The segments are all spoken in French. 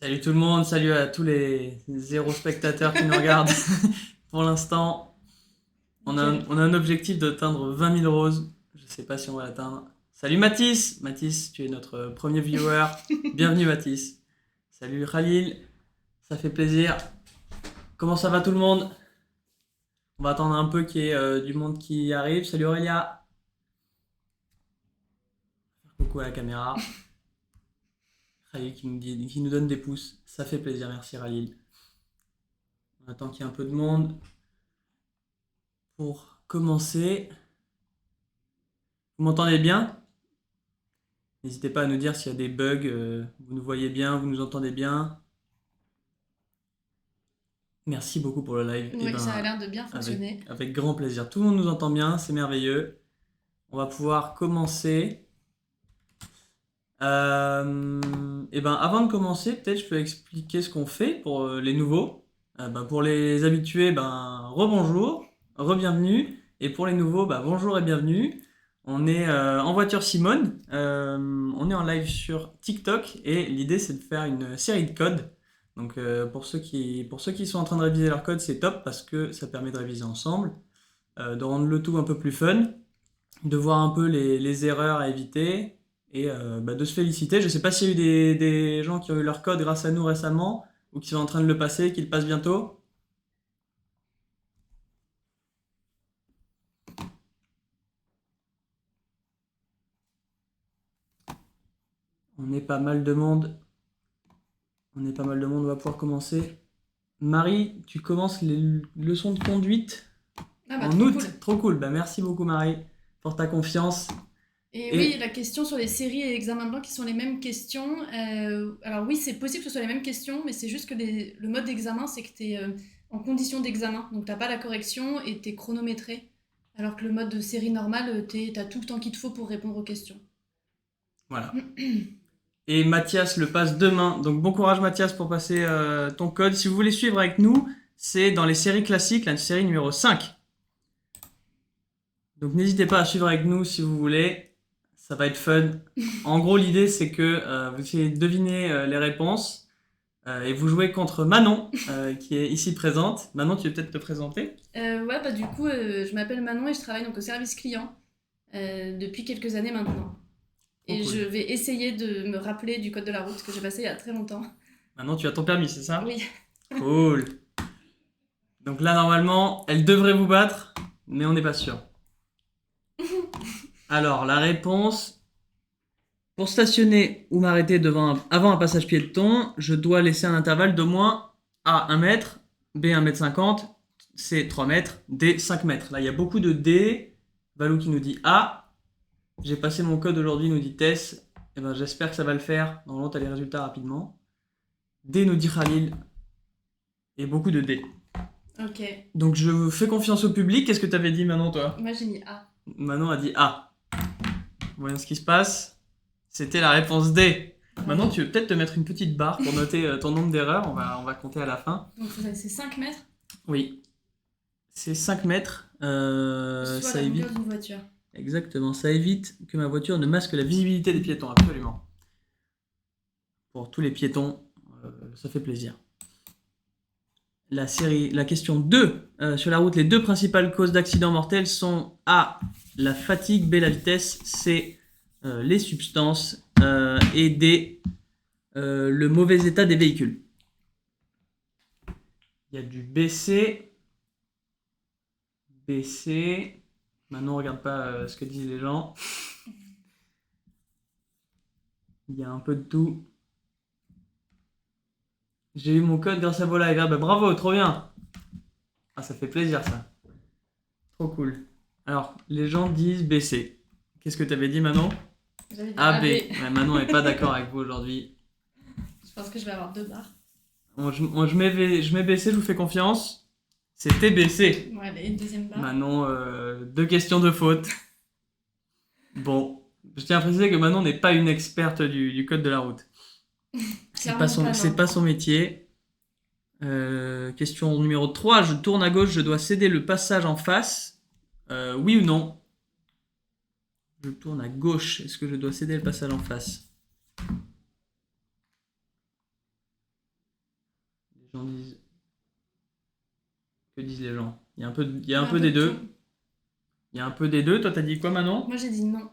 Salut tout le monde, salut à tous les zéro spectateurs qui nous regardent. Pour l'instant, Nickel. on a un objectif d'atteindre 20 000 roses. Je sais pas si on va l'atteindre. Salut Mathis! Mathis, tu es notre premier viewer. Bienvenue Mathis. Salut Khalil, ça fait plaisir. Comment ça va tout le monde? On va attendre un peu qu'il y ait du monde qui arrive. Salut Aurélia. Coucou à la caméra. Khalil qui nous donne des pouces. Ça fait plaisir, merci Khalil. On attend qu'il y ait un peu de monde pour commencer. Vous m'entendez bien? N'hésitez pas à nous dire s'il y a des bugs. Vous nous voyez bien, vous nous entendez bien. Merci beaucoup pour le live. Et Oui, ça a ben, l'air de bien fonctionner. avec grand plaisir. Tout le monde nous entend bien, c'est merveilleux. On va pouvoir commencer. Et ben, avant de commencer, peut-être je peux expliquer ce qu'on fait pour les nouveaux. Pour les habitués, rebonjour, re-bienvenue. Et pour les nouveaux, bonjour et bienvenue. On est en voiture Simone. On est en live sur TikTok et l'idée c'est de faire une série de codes. Donc pour ceux qui sont en train de réviser leur code, c'est top parce que ça permet de réviser ensemble, de rendre le tout un peu plus fun, de voir un peu les erreurs à éviter et de se féliciter. Je sais pas s'il y a eu des gens qui ont eu leur code grâce à nous récemment ou qui sont en train de le passer, qui le passent bientôt. On est pas mal de monde. On est pas mal de monde, on va pouvoir commencer. Marie, tu commences les leçons de conduite Ah bah en trop cool. août. Trop cool. Merci beaucoup Marie pour ta confiance. Et oui, Et la question sur les séries et examens blancs qui sont les mêmes questions. Alors oui, c'est possible que ce soit les mêmes questions, mais c'est juste que le mode d'examen, c'est que tu es en condition d'examen. Donc t'as pas la correction et tu es chronométré. Alors que le mode de série normale, t'as tout le temps qu'il te faut pour répondre aux questions. voilà. Et Mathias le passe demain. Donc bon courage Mathias pour passer ton code. Si vous voulez suivre avec nous, c'est dans les séries classiques, la série numéro 5. Donc n'hésitez pas à suivre avec nous si vous voulez. Ça va être fun. En gros, l'idée c'est que vous essayez de deviner les réponses et vous jouez contre Manon qui est ici présente. Manon, tu veux peut-être te présenter? Ouais, bah du coup, je m'appelle Manon et je travaille donc au service client depuis quelques années maintenant. Trop Et je cool. vais essayer de me rappeler du code de la route que j'ai passé il y a très longtemps. Manon, tu as ton permis, c'est ça? Oui. Cool. Donc là, normalement, elle devrait vous battre, mais on n'est pas sûr. Alors, la réponse. Pour stationner ou m'arrêter avant un passage piéton, je dois laisser un intervalle d'au moins A 1 mètre, B 1 mètre 50, C 3 mètres, D 5 mètres. Là, il y a beaucoup de D. Valou qui nous dit A. J'ai passé mon code aujourd'hui, nous dit Tess. Eh ben, j'espère que ça va le faire. Normalement, tu as les résultats rapidement. D nous dit Khalil. Et beaucoup de D. Ok. Donc, je fais confiance au public. Qu'est-ce que tu avais dit, Manon, toi? Moi j'ai mis A. Manon a dit A. Voyons ce qui se passe. C'était la réponse D. Maintenant, Bravo. tu veux peut-être te mettre une petite barre pour noter ton nombre d'erreurs. On va compter à la fin. Donc c'est 5 mètres, Oui, c'est 5 mètres. soit Ça la longueur évite. d'une voiture. Exactement, ça évite que ma voiture ne masque la visibilité des piétons, absolument. Pour tous les piétons, ça fait plaisir. La question 2. Sur la route, les deux principales causes d'accidents mortels sont A. La fatigue, B. La vitesse, C. Les substances et D. Le mauvais état des véhicules. Il y a du BC. BC. Maintenant, on regarde pas ce que disent les gens. Il y a un peu de tout. J'ai eu mon code grâce à vos lives. Ah bah bravo, trop bien. Ah, ça fait plaisir ça. Trop cool. Alors, les gens disent BC. Qu'est-ce que tu avais dit, Manon? J'avais dit AB. AB. Ouais, Manon n'est pas d'accord avec vous aujourd'hui. Je pense que je vais avoir 2 barres. Je mets BC, je vous fais confiance. C'était BC. Bon, allez, une deuxième barre. Manon, deux questions de faute. Bon, je tiens à préciser que Manon n'est pas une experte du code de la route. Clairement pas, C'est non. pas son métier. Question numéro 3. Je tourne à gauche, je dois céder le passage en face. Oui ou non? Je tourne à gauche. Est-ce que je dois céder le passage en face? Les gens disent... Que disent les gens? Il y a un peu Un des de deux. tout. Il y a un peu des deux. Toi, t'as dit quoi, Manon? Moi, j'ai dit non.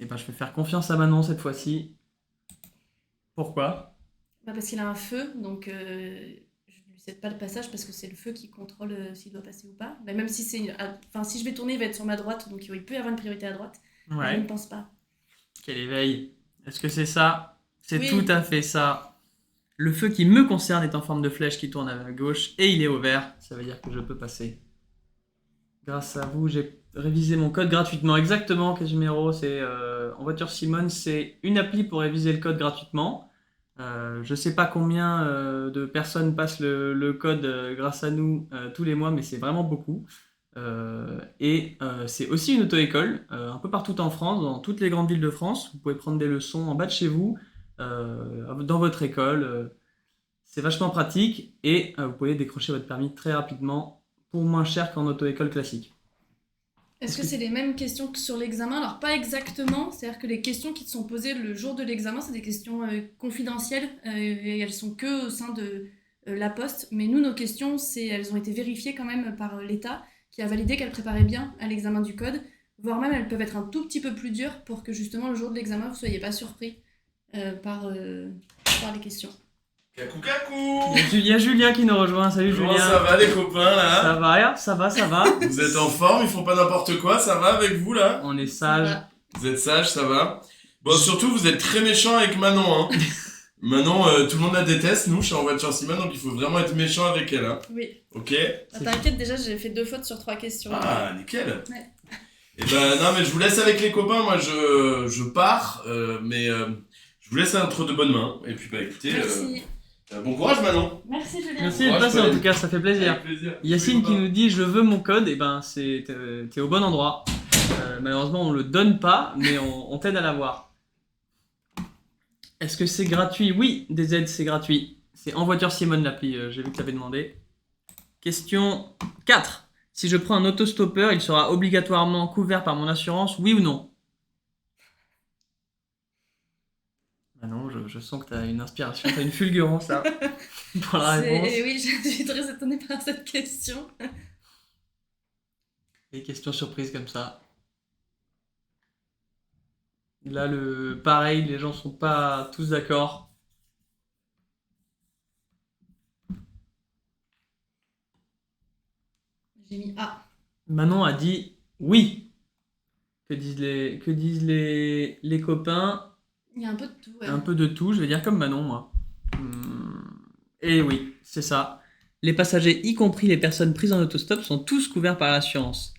Eh ben, je vais faire confiance à Manon cette fois-ci. Pourquoi? Bah, parce qu'il a un feu, donc je lui cède pas le passage parce que c'est le feu qui contrôle s'il doit passer ou pas. Bah, même si enfin, si je vais tourner, il va être sur ma droite, donc il peut y avoir une priorité à droite. Mais je Ouais. ne pense pas. Quel éveil. Est-ce que c'est ça? C'est Oui. tout à fait ça. Le feu qui me concerne est en forme de flèche qui tourne à gauche et il est au vert. Ça veut dire que je peux passer. Grâce à vous, j'ai révisé mon code gratuitement. Exactement, Casimiro. En voiture Simone, c'est une appli pour réviser le code gratuitement. Je sais pas combien de personnes passent le code grâce à nous tous les mois, mais c'est vraiment beaucoup. C'est aussi une auto-école, un peu partout en France, dans toutes les grandes villes de France. Vous pouvez prendre des leçons en bas de chez vous, dans votre école. C'est vachement pratique et vous pouvez décrocher votre permis très rapidement pour moins cher qu'en auto-école classique. Est-ce que c'est les mêmes questions que sur l'examen? Alors, pas exactement. C'est-à-dire que les questions qui te sont posées le jour de l'examen, c'est des questions confidentielles et elles sont que au sein de la Poste. Mais nous, nos questions, elles ont été vérifiées quand même par l'État qui a validé qu'elles préparaient bien à l'examen du code. Voire même, elles peuvent être un tout petit peu plus dures pour que justement le jour de l'examen, vous ne soyez pas surpris par les questions. Cacou cacou. Il y a Julien qui nous rejoint. Salut Comment Julien. ça va les copains là? Ça va, ça va, ça va. Vous êtes en forme, ils font pas n'importe quoi, ça va avec vous là? On est sage. Voilà. Vous êtes sages, ça va? Bon, surtout vous êtes très méchants avec Manon, hein. Manon, tout le monde la déteste, nous, je suis en voiture Simone, donc il faut vraiment être méchant avec elle, hein. Oui. Ok? Ah, t'inquiète, déjà, j'ai fait 2 fautes sur 3 questions. Ah, nickel! Ouais. Et ben, non, mais je vous laisse avec les copains, moi je pars, je vous laisse entre de bonnes mains. Et puis, bah écoutez, Merci. bon courage Manon! Merci, Julien. Merci d'être Courage, passé en Pauline. tout cas, ça fait plaisir. Avec plaisir. Yacine Oui, qui copains. nous dit je veux mon code, et ben t'es au bon endroit. Malheureusement on le donne pas, mais on t'aide à l'avoir. Est-ce que c'est gratuit? Oui, des aides c'est gratuit. C'est en voiture Simone l'appli, j'ai vu que t'avais demandé. Question 4. Si je prends un autostoppeur, il sera obligatoirement couvert par mon assurance, oui ou non? Ah non, je sens que t'as une inspiration, t'as une fulgurance là pour la réponse. Oui, je suis très étonnée par cette question. Des questions surprises comme ça. Là, pareil, les gens sont pas tous d'accord. J'ai mis A. Manon a dit oui. Que disent les copains? Il y a un peu de tout. Ouais. Un peu de tout, je vais dire comme Manon, moi. Et oui, c'est ça. Les passagers, y compris les personnes prises en autostop, sont tous couverts par l'assurance.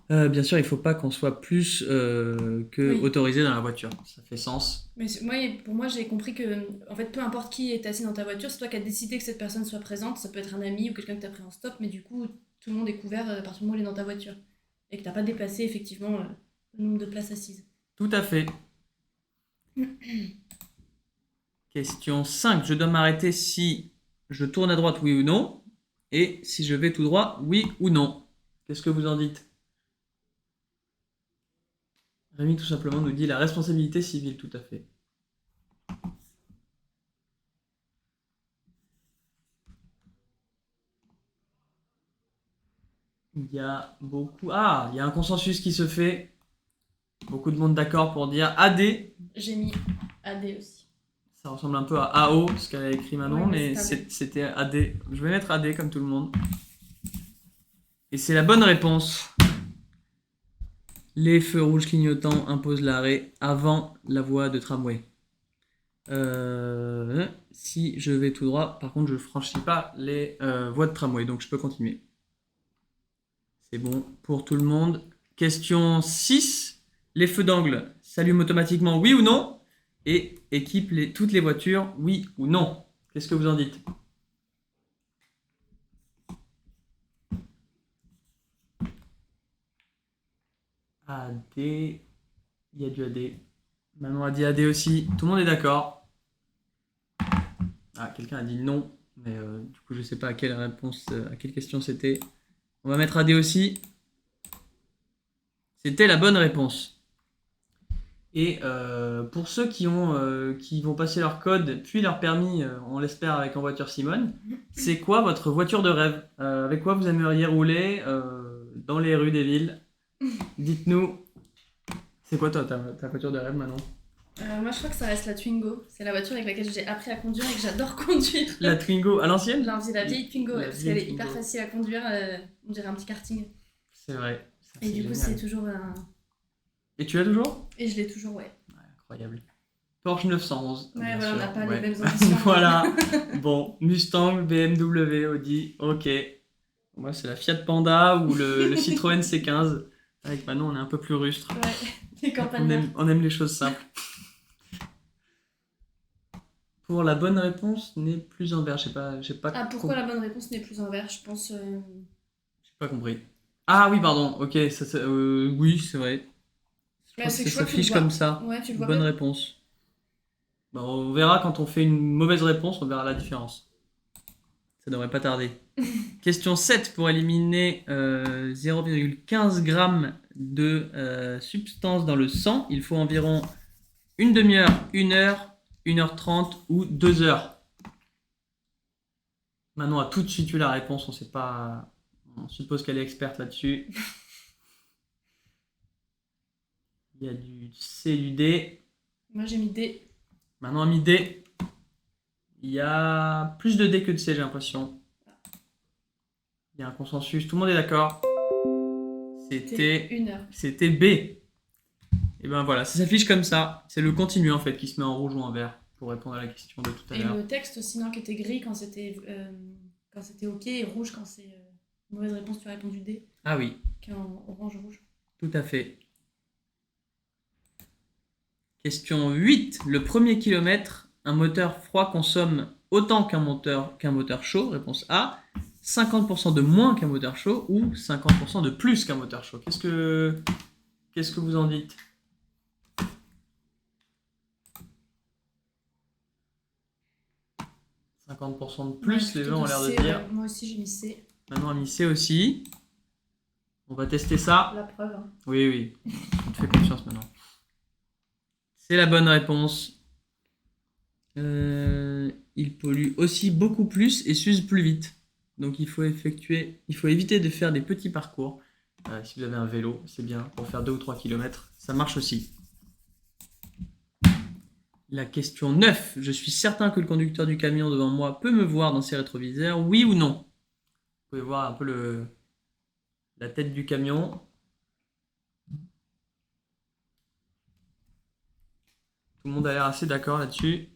Bien sûr, il ne faut pas qu'on soit plus que Oui. autorisé dans la voiture. Ça fait sens. Mais pour moi, j'ai compris que, en fait, peu importe qui est assis dans ta voiture, c'est toi qui as décidé que cette personne soit présente. Ça peut être un ami ou quelqu'un que tu as pris en stop, mais du coup, tout le monde est couvert à partir du moment où il est dans ta voiture. Et que tu n'as pas déplacé, effectivement, le nombre de places assises. Tout à fait. Question 5. Je dois m'arrêter si je tourne à droite, oui ou non? Et si je vais tout droit, oui ou non? Qu'est-ce que vous en dites? Rémi, tout simplement, nous dit la responsabilité civile, tout à fait. Il y a beaucoup... Ah, il y a un consensus qui se fait. Beaucoup de monde d'accord pour dire AD. J'ai mis AD aussi. Ça ressemble un peu à AO, ce qu'elle a écrit Manon, Ouais, mais c'est AD. c'était AD. Je vais mettre AD comme tout le monde. Et c'est la bonne réponse. Les feux rouges clignotants imposent l'arrêt avant la voie de tramway. Si je vais tout droit, par contre, je ne franchis pas les voies de tramway, donc je peux continuer. C'est bon pour tout le monde. Question 6. Les feux d'angle s'allument automatiquement, oui ou non? Et équipent toutes les voitures, oui ou non? Qu'est-ce que vous en dites? AD. Il y a du AD. Manon a dit AD aussi. Tout le monde est d'accord. Ah, quelqu'un a dit non. Mais du coup, je sais pas à quelle réponse, à quelle question c'était. On va mettre AD aussi. C'était la bonne réponse. Et pour ceux qui vont passer leur code, puis leur permis, on l'espère avec En Voiture Simone, c'est quoi votre voiture de rêve? Avec quoi vous aimeriez rouler dans les rues des villes? Dites-nous, c'est quoi toi, ta voiture de rêve maintenant? Moi, je crois que ça reste la Twingo. C'est la voiture avec laquelle j'ai appris à conduire et que j'adore conduire. La Twingo à l'ancienne? La vieille Twingo, La parce vieille qu'elle est hyper Twingo. facile à conduire. On dirait un petit karting. C'est vrai. Ça, Et c'est du coup, génial. c'est toujours un. Et tu l'as toujours? Et je l'ai toujours, ouais. Incroyable. Porsche 911. Ouais, bien voilà, on sûr. n'a pas Ouais. les mêmes ambitions. Voilà. Bon, Mustang, BMW, Audi, ok. Moi, c'est la Fiat Panda ou le Citroën C15. Avec Manon, on est un peu plus rustre. Ouais, les On campagnes. aime les choses simples. Pour la bonne réponse, n'est plus en vert. J'ai pas, Ah, pourquoi la bonne réponse n'est plus en vert? Je pense. j'ai pas compris. Ah oui, pardon. Ok, oui, c'est vrai. Je Ouais, crois c'est que que je ça crois que tu le s'affiche vois. comme ça. Ouais, tu le vois Bonne bien. réponse. Bon, on verra quand on fait une mauvaise réponse, on verra la différence. Ça devrait pas tarder. Question 7. Pour éliminer 0,15 g de substance dans le sang, il faut environ une demi-heure, 1 heure, 1h30 ou 2 heures. Manon a tout de suite eu la réponse, on sait pas. On suppose qu'elle est experte là-dessus. Il y a du C et du D. Moi, j'ai mis D. Manon a mis D. Il y a plus de D que de C, j'ai l'impression. Il y a un consensus, tout le monde est d'accord. C'était 1 heure. C'était B. Et ben voilà, ça s'affiche comme ça. C'est le continu en fait qui se met en rouge ou en vert pour répondre à la question de tout à Et l'heure. le texte, sinon, qui était gris quand c'était OK et rouge quand c'est mauvaise réponse, tu as répondu D, Ah oui, qui est en orange-rouge. tout à fait. Question 8. Le premier kilomètre, un moteur froid consomme autant qu'un moteur chaud. Réponse A. 50% de moins qu'un moteur chaud ou 50% de plus qu'un moteur chaud. Qu'est-ce que vous en dites? « 50% de plus », Ouais, les gens ont l'air de C, dire. ouais. Moi aussi, j'ai mis C. Manon a mis C aussi. On va tester ça. La preuve. Hein. Oui, oui. On te fait confiance maintenant. C'est la bonne réponse. Il pollue aussi beaucoup plus et s'use plus vite. Donc il faut éviter de faire des petits parcours. Si vous avez un vélo, c'est bien. Pour faire 2 ou 3 km, ça marche aussi. La question 9. Je suis certain que le conducteur du camion devant moi peut me voir dans ses rétroviseurs. Oui ou non? Vous pouvez voir un peu la tête du camion. Tout le monde a l'air assez d'accord là-dessus.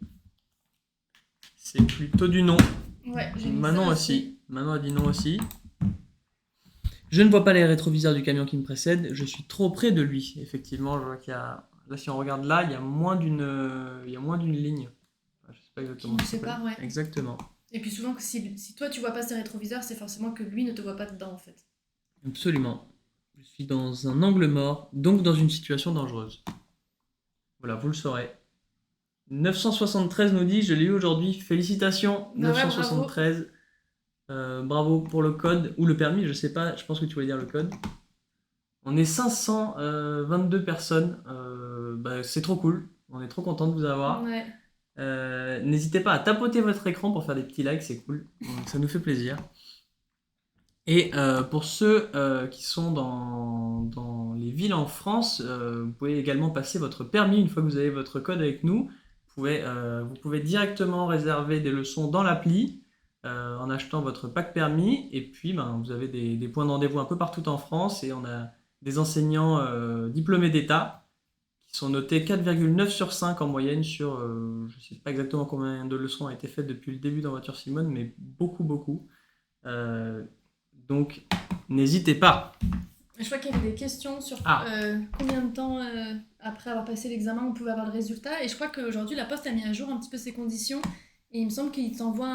C'est plutôt du non. Ouais, j'ai mis Manon ça aussi. Manon a dit non aussi. Je ne vois pas les rétroviseurs du camion qui me précède. Je suis trop près de lui. Effectivement, je vois qu'il y a... Là, si on regarde là, il y a moins d'une ligne. Enfin, je sais pas exactement. Qui nous ce que ça sépare, s'appelle. ouais. Exactement. Et puis souvent, si toi, tu vois pas ses rétroviseurs, c'est forcément que lui ne te voit pas dedans, en fait. Absolument. Je suis dans un angle mort, donc dans une situation dangereuse. Voilà, vous le saurez. 973 nous dit, je l'ai eu aujourd'hui, félicitations. Bah ouais, 973. Bravo pour le code, ou le permis, je sais pas, je pense que tu voulais dire le code. On est 522 personnes, bah, c'est trop cool, on est trop content de vous avoir. Ouais. N'hésitez pas à tapoter votre écran pour faire des petits likes, c'est cool, donc ça nous fait plaisir. Et pour ceux qui sont dans les villes en France, vous pouvez également passer votre permis une fois que vous avez votre code avec nous. Vous pouvez directement réserver des leçons dans l'appli en achetant votre pack permis. Et puis vous avez des points de rendez-vous un peu partout en France et on a des enseignants diplômés d'État qui sont notés 4,9 sur 5 en moyenne sur, je ne sais pas exactement combien de leçons ont été faites depuis le début d'En Voiture Simone, mais beaucoup. Donc, n'hésitez pas. Je crois qu'il y avait des questions sur combien de temps après avoir passé l'examen on pouvait avoir le résultat. Et je crois qu'aujourd'hui, la Poste a mis à jour un petit peu ses conditions. Et il me semble qu'il t'envoie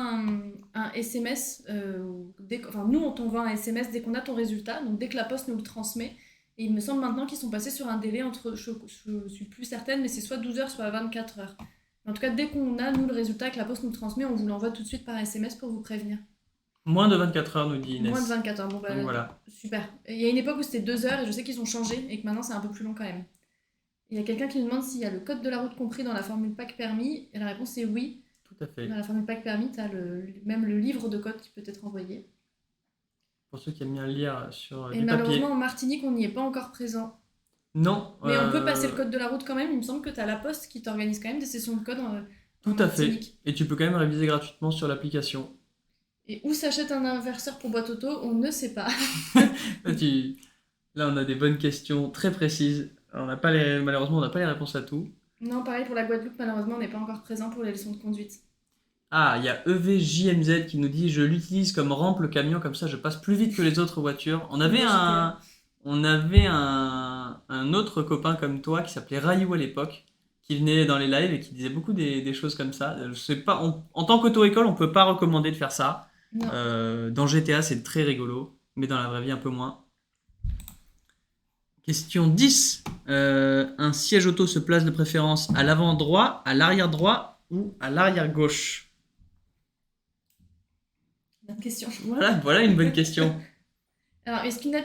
un SMS. Nous, on t'envoie un SMS dès qu'on a ton résultat. Donc, dès que la Poste nous le transmet. Et il me semble maintenant qu'ils sont passés sur un délai entre, je suis plus certaine, mais c'est soit 12 heures, soit 24 heures. Mais en tout cas, dès qu'on a, nous, le résultat et que la Poste nous le transmet, on vous l'envoie tout de suite par SMS pour vous prévenir. Moins de 24 heures, nous dit Inès. Moins de 24 heures, bon bah donc, voilà. super. Il y a une époque où c'était 2 heures et je sais qu'ils ont changé et que maintenant c'est un peu plus long quand même. Il y a quelqu'un qui nous demande s'il y a le code de la route compris dans la formule PAC permis, et la réponse est oui. Tout à fait. Dans la formule PAC permis, tu as même le livre de code qui peut être envoyé. Pour ceux qui aiment bien lire sur Et du malheureusement, papier. en Martinique, on n'y est pas encore présent. Non. Mais on peut passer le code de la route quand même. Il me semble que tu as la Poste qui t'organise quand même des sessions de code en Tout à fait. Martinique. Et tu peux quand même réviser gratuitement sur l'application. Et où s'achète un inverseur pour boîte auto, on ne sait pas. Là, on a des bonnes questions très précises. Malheureusement, on n'a pas les réponses à tout. Non, pareil pour la Guadeloupe, malheureusement, on n'est pas encore présent pour les leçons de conduite. Ah, il y a EVJMZ qui nous dit je l'utilise comme rampe le camion, comme ça je passe plus vite que les autres voitures. On avait un autre copain comme toi qui s'appelait Rayou à l'époque, qui venait dans les lives et qui disait beaucoup des choses comme ça. Je sais pas, en tant qu'auto-école, on peut pas recommander de faire ça. Non. Dans GTA, c'est très rigolo, mais dans la vraie vie, un peu moins. Question 10. Un siège auto se place de préférence à l'avant droit, à l'arrière droit ou à l'arrière gauche? Bonne question. Voilà une bonne question. Alors, est-ce qu'une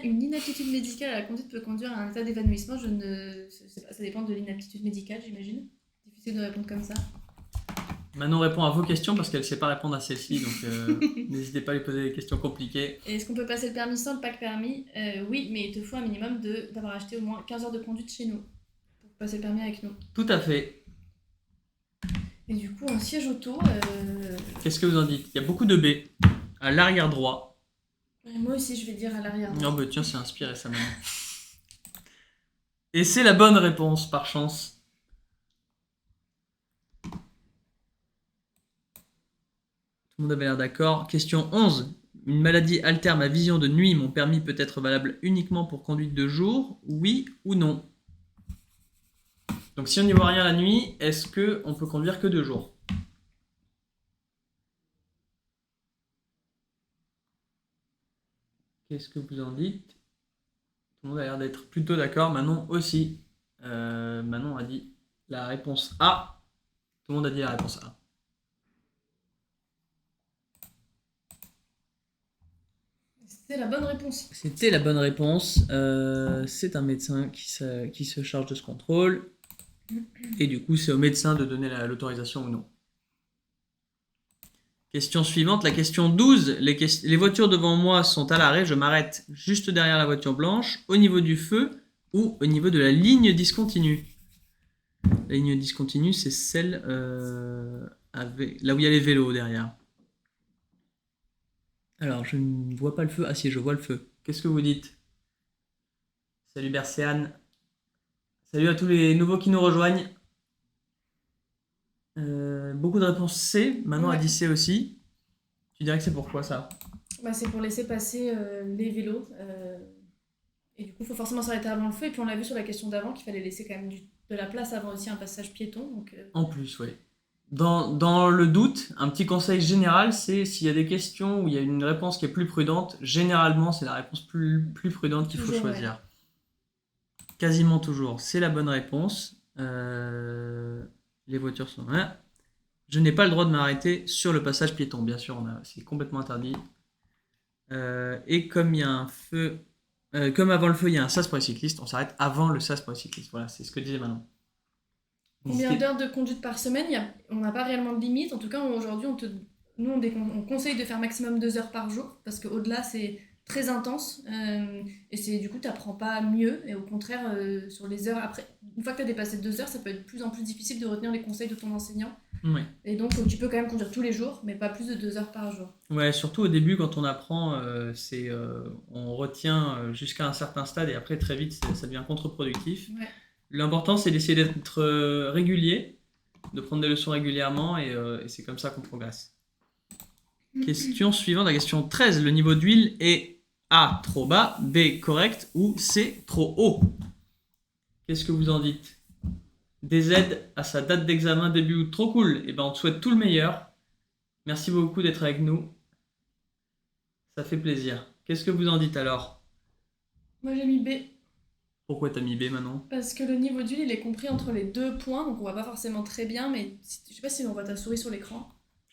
une inaptitude médicale à la conduite peut conduire à un état d'évanouissement? Je ne sais pas, ça dépend de l'inaptitude médicale, j'imagine. Difficile de répondre comme ça. Manon répond à vos questions parce qu'elle ne sait pas répondre à celle-ci, donc n'hésitez pas à lui poser des questions compliquées. Et est-ce qu'on peut passer le permis sans le pack permis? Oui, mais il te faut un minimum d'avoir acheté au moins 15 heures de conduite chez nous pour passer le permis avec nous. Tout à fait. Et du coup, un siège auto. Qu'est-ce que vous en dites? Il y a beaucoup de B. À l'arrière droit. Moi aussi, je vais dire à l'arrière. Non, bah tiens, c'est inspiré ça maintenant. Et c'est la bonne réponse, par chance. Tout le monde avait l'air d'accord. Question 11. Une maladie altère ma vision de nuit. Mon permis peut être valable uniquement pour conduite de jour? Oui ou non? Donc si on n'y voit rien la nuit, est-ce qu'on peut conduire que de jour? Qu'est-ce que vous en dites? Tout le monde a l'air d'être plutôt d'accord. Manon aussi. Manon a dit la réponse A. Tout le monde a dit la réponse A. C'était la bonne réponse. C'était la bonne réponse. C'est un médecin qui se charge de ce contrôle. Et du coup, c'est au médecin de donner l'autorisation ou non. Question suivante, la question 12. Les voitures devant moi sont à l'arrêt. Je m'arrête juste derrière la voiture blanche, au niveau du feu ou au niveau de la ligne discontinue. La ligne discontinue, c'est celle là où il y a les vélos derrière. Alors, je ne vois pas le feu. Ah si, je vois le feu. Qu'est-ce que vous dites? Salut Bercéane. Salut à tous les nouveaux qui nous rejoignent. Beaucoup de réponses C. Manon a dit C aussi. Tu dirais que c'est pourquoi ça? C'est pour laisser passer les vélos. Et du coup, il faut forcément s'arrêter avant le feu. Et puis on l'a vu sur la question d'avant qu'il fallait laisser quand même de la place avant aussi un passage piéton. Donc, En plus, oui. Dans le doute, un petit conseil général, c'est s'il y a des questions où il y a une réponse qui est plus prudente, généralement c'est la réponse plus prudente qu'il faut choisir. Ouais. Quasiment toujours. C'est la bonne réponse. Les voitures sont là. Je n'ai pas le droit de m'arrêter sur le passage piéton. Bien sûr, c'est complètement interdit. Et comme il y a un feu, comme avant le feu, il y a un sas pour les cyclistes, on s'arrête avant le sas pour les cyclistes. Voilà, c'est ce que disait Manon. Combien d'heures de conduite par semaine? On n'a pas réellement de limite. En tout cas, aujourd'hui, on conseille de faire maximum 2 heures par jour parce qu'au-delà, c'est très intense. Et du coup, tu n'apprends pas mieux. Et au contraire, sur les heures après, une fois que tu as dépassé 2 heures, ça peut être de plus en plus difficile de retenir les conseils de ton enseignant. Oui. Et donc, tu peux quand même conduire tous les jours, mais pas plus de 2 heures par jour. Ouais, surtout au début, quand on apprend, on retient jusqu'à un certain stade et après, très vite, ça devient contre-productif. Ouais. L'important, c'est d'essayer d'être régulier, de prendre des leçons régulièrement et c'est comme ça qu'on progresse. Question suivante, la question 13. Le niveau d'huile est A, trop bas, B, correct ou C, trop haut? Qu'est-ce que vous en dites? Des aides à sa date d'examen début août, trop cool. Et ben, on te souhaite tout le meilleur. Merci beaucoup d'être avec nous. Ça fait plaisir. Qu'est-ce que vous en dites alors? Moi, j'ai mis B. Pourquoi t'as mis B, Manon? Parce que le niveau d'huile, il est compris entre les 2 points, donc on voit pas forcément très bien, mais je sais pas si on voit ta souris sur l'écran.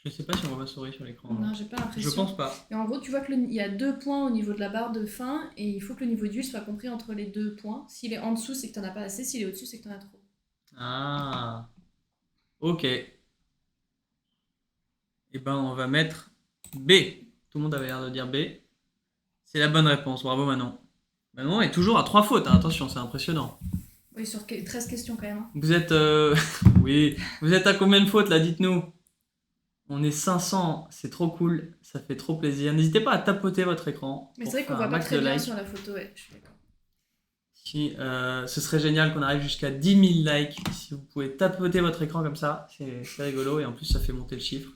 Je sais pas si on voit ma souris sur l'écran. Non, j'ai pas l'impression. Je pense pas. Et en gros, tu vois qu'il y a 2 points au niveau de la barre de fin et il faut que le niveau d'huile soit compris entre les 2 points. S'il est en dessous, c'est que t'en as pas assez. S'il est au-dessus, c'est que t'en as trop. Ah. Ok. Eh ben, on va mettre B. Tout le monde avait l'air de dire B. C'est la bonne réponse. Bravo Manon. Manon est toujours à 3 fautes. Hein. Attention, c'est impressionnant. Oui, sur 13 questions quand même. Hein. Vous êtes... oui. Vous êtes à combien de fautes là? Dites-nous. On est 500. C'est trop cool. Ça fait trop plaisir. N'hésitez pas à tapoter votre écran. Mais pour c'est vrai qu'on faire voit un pas max très de bien likes. sur la photo, ouais, je suis d'accord. Si, ce serait génial qu'on arrive jusqu'à 10 000 likes. Si vous pouvez tapoter votre écran comme ça, c'est rigolo. Et en plus, ça fait monter le chiffre.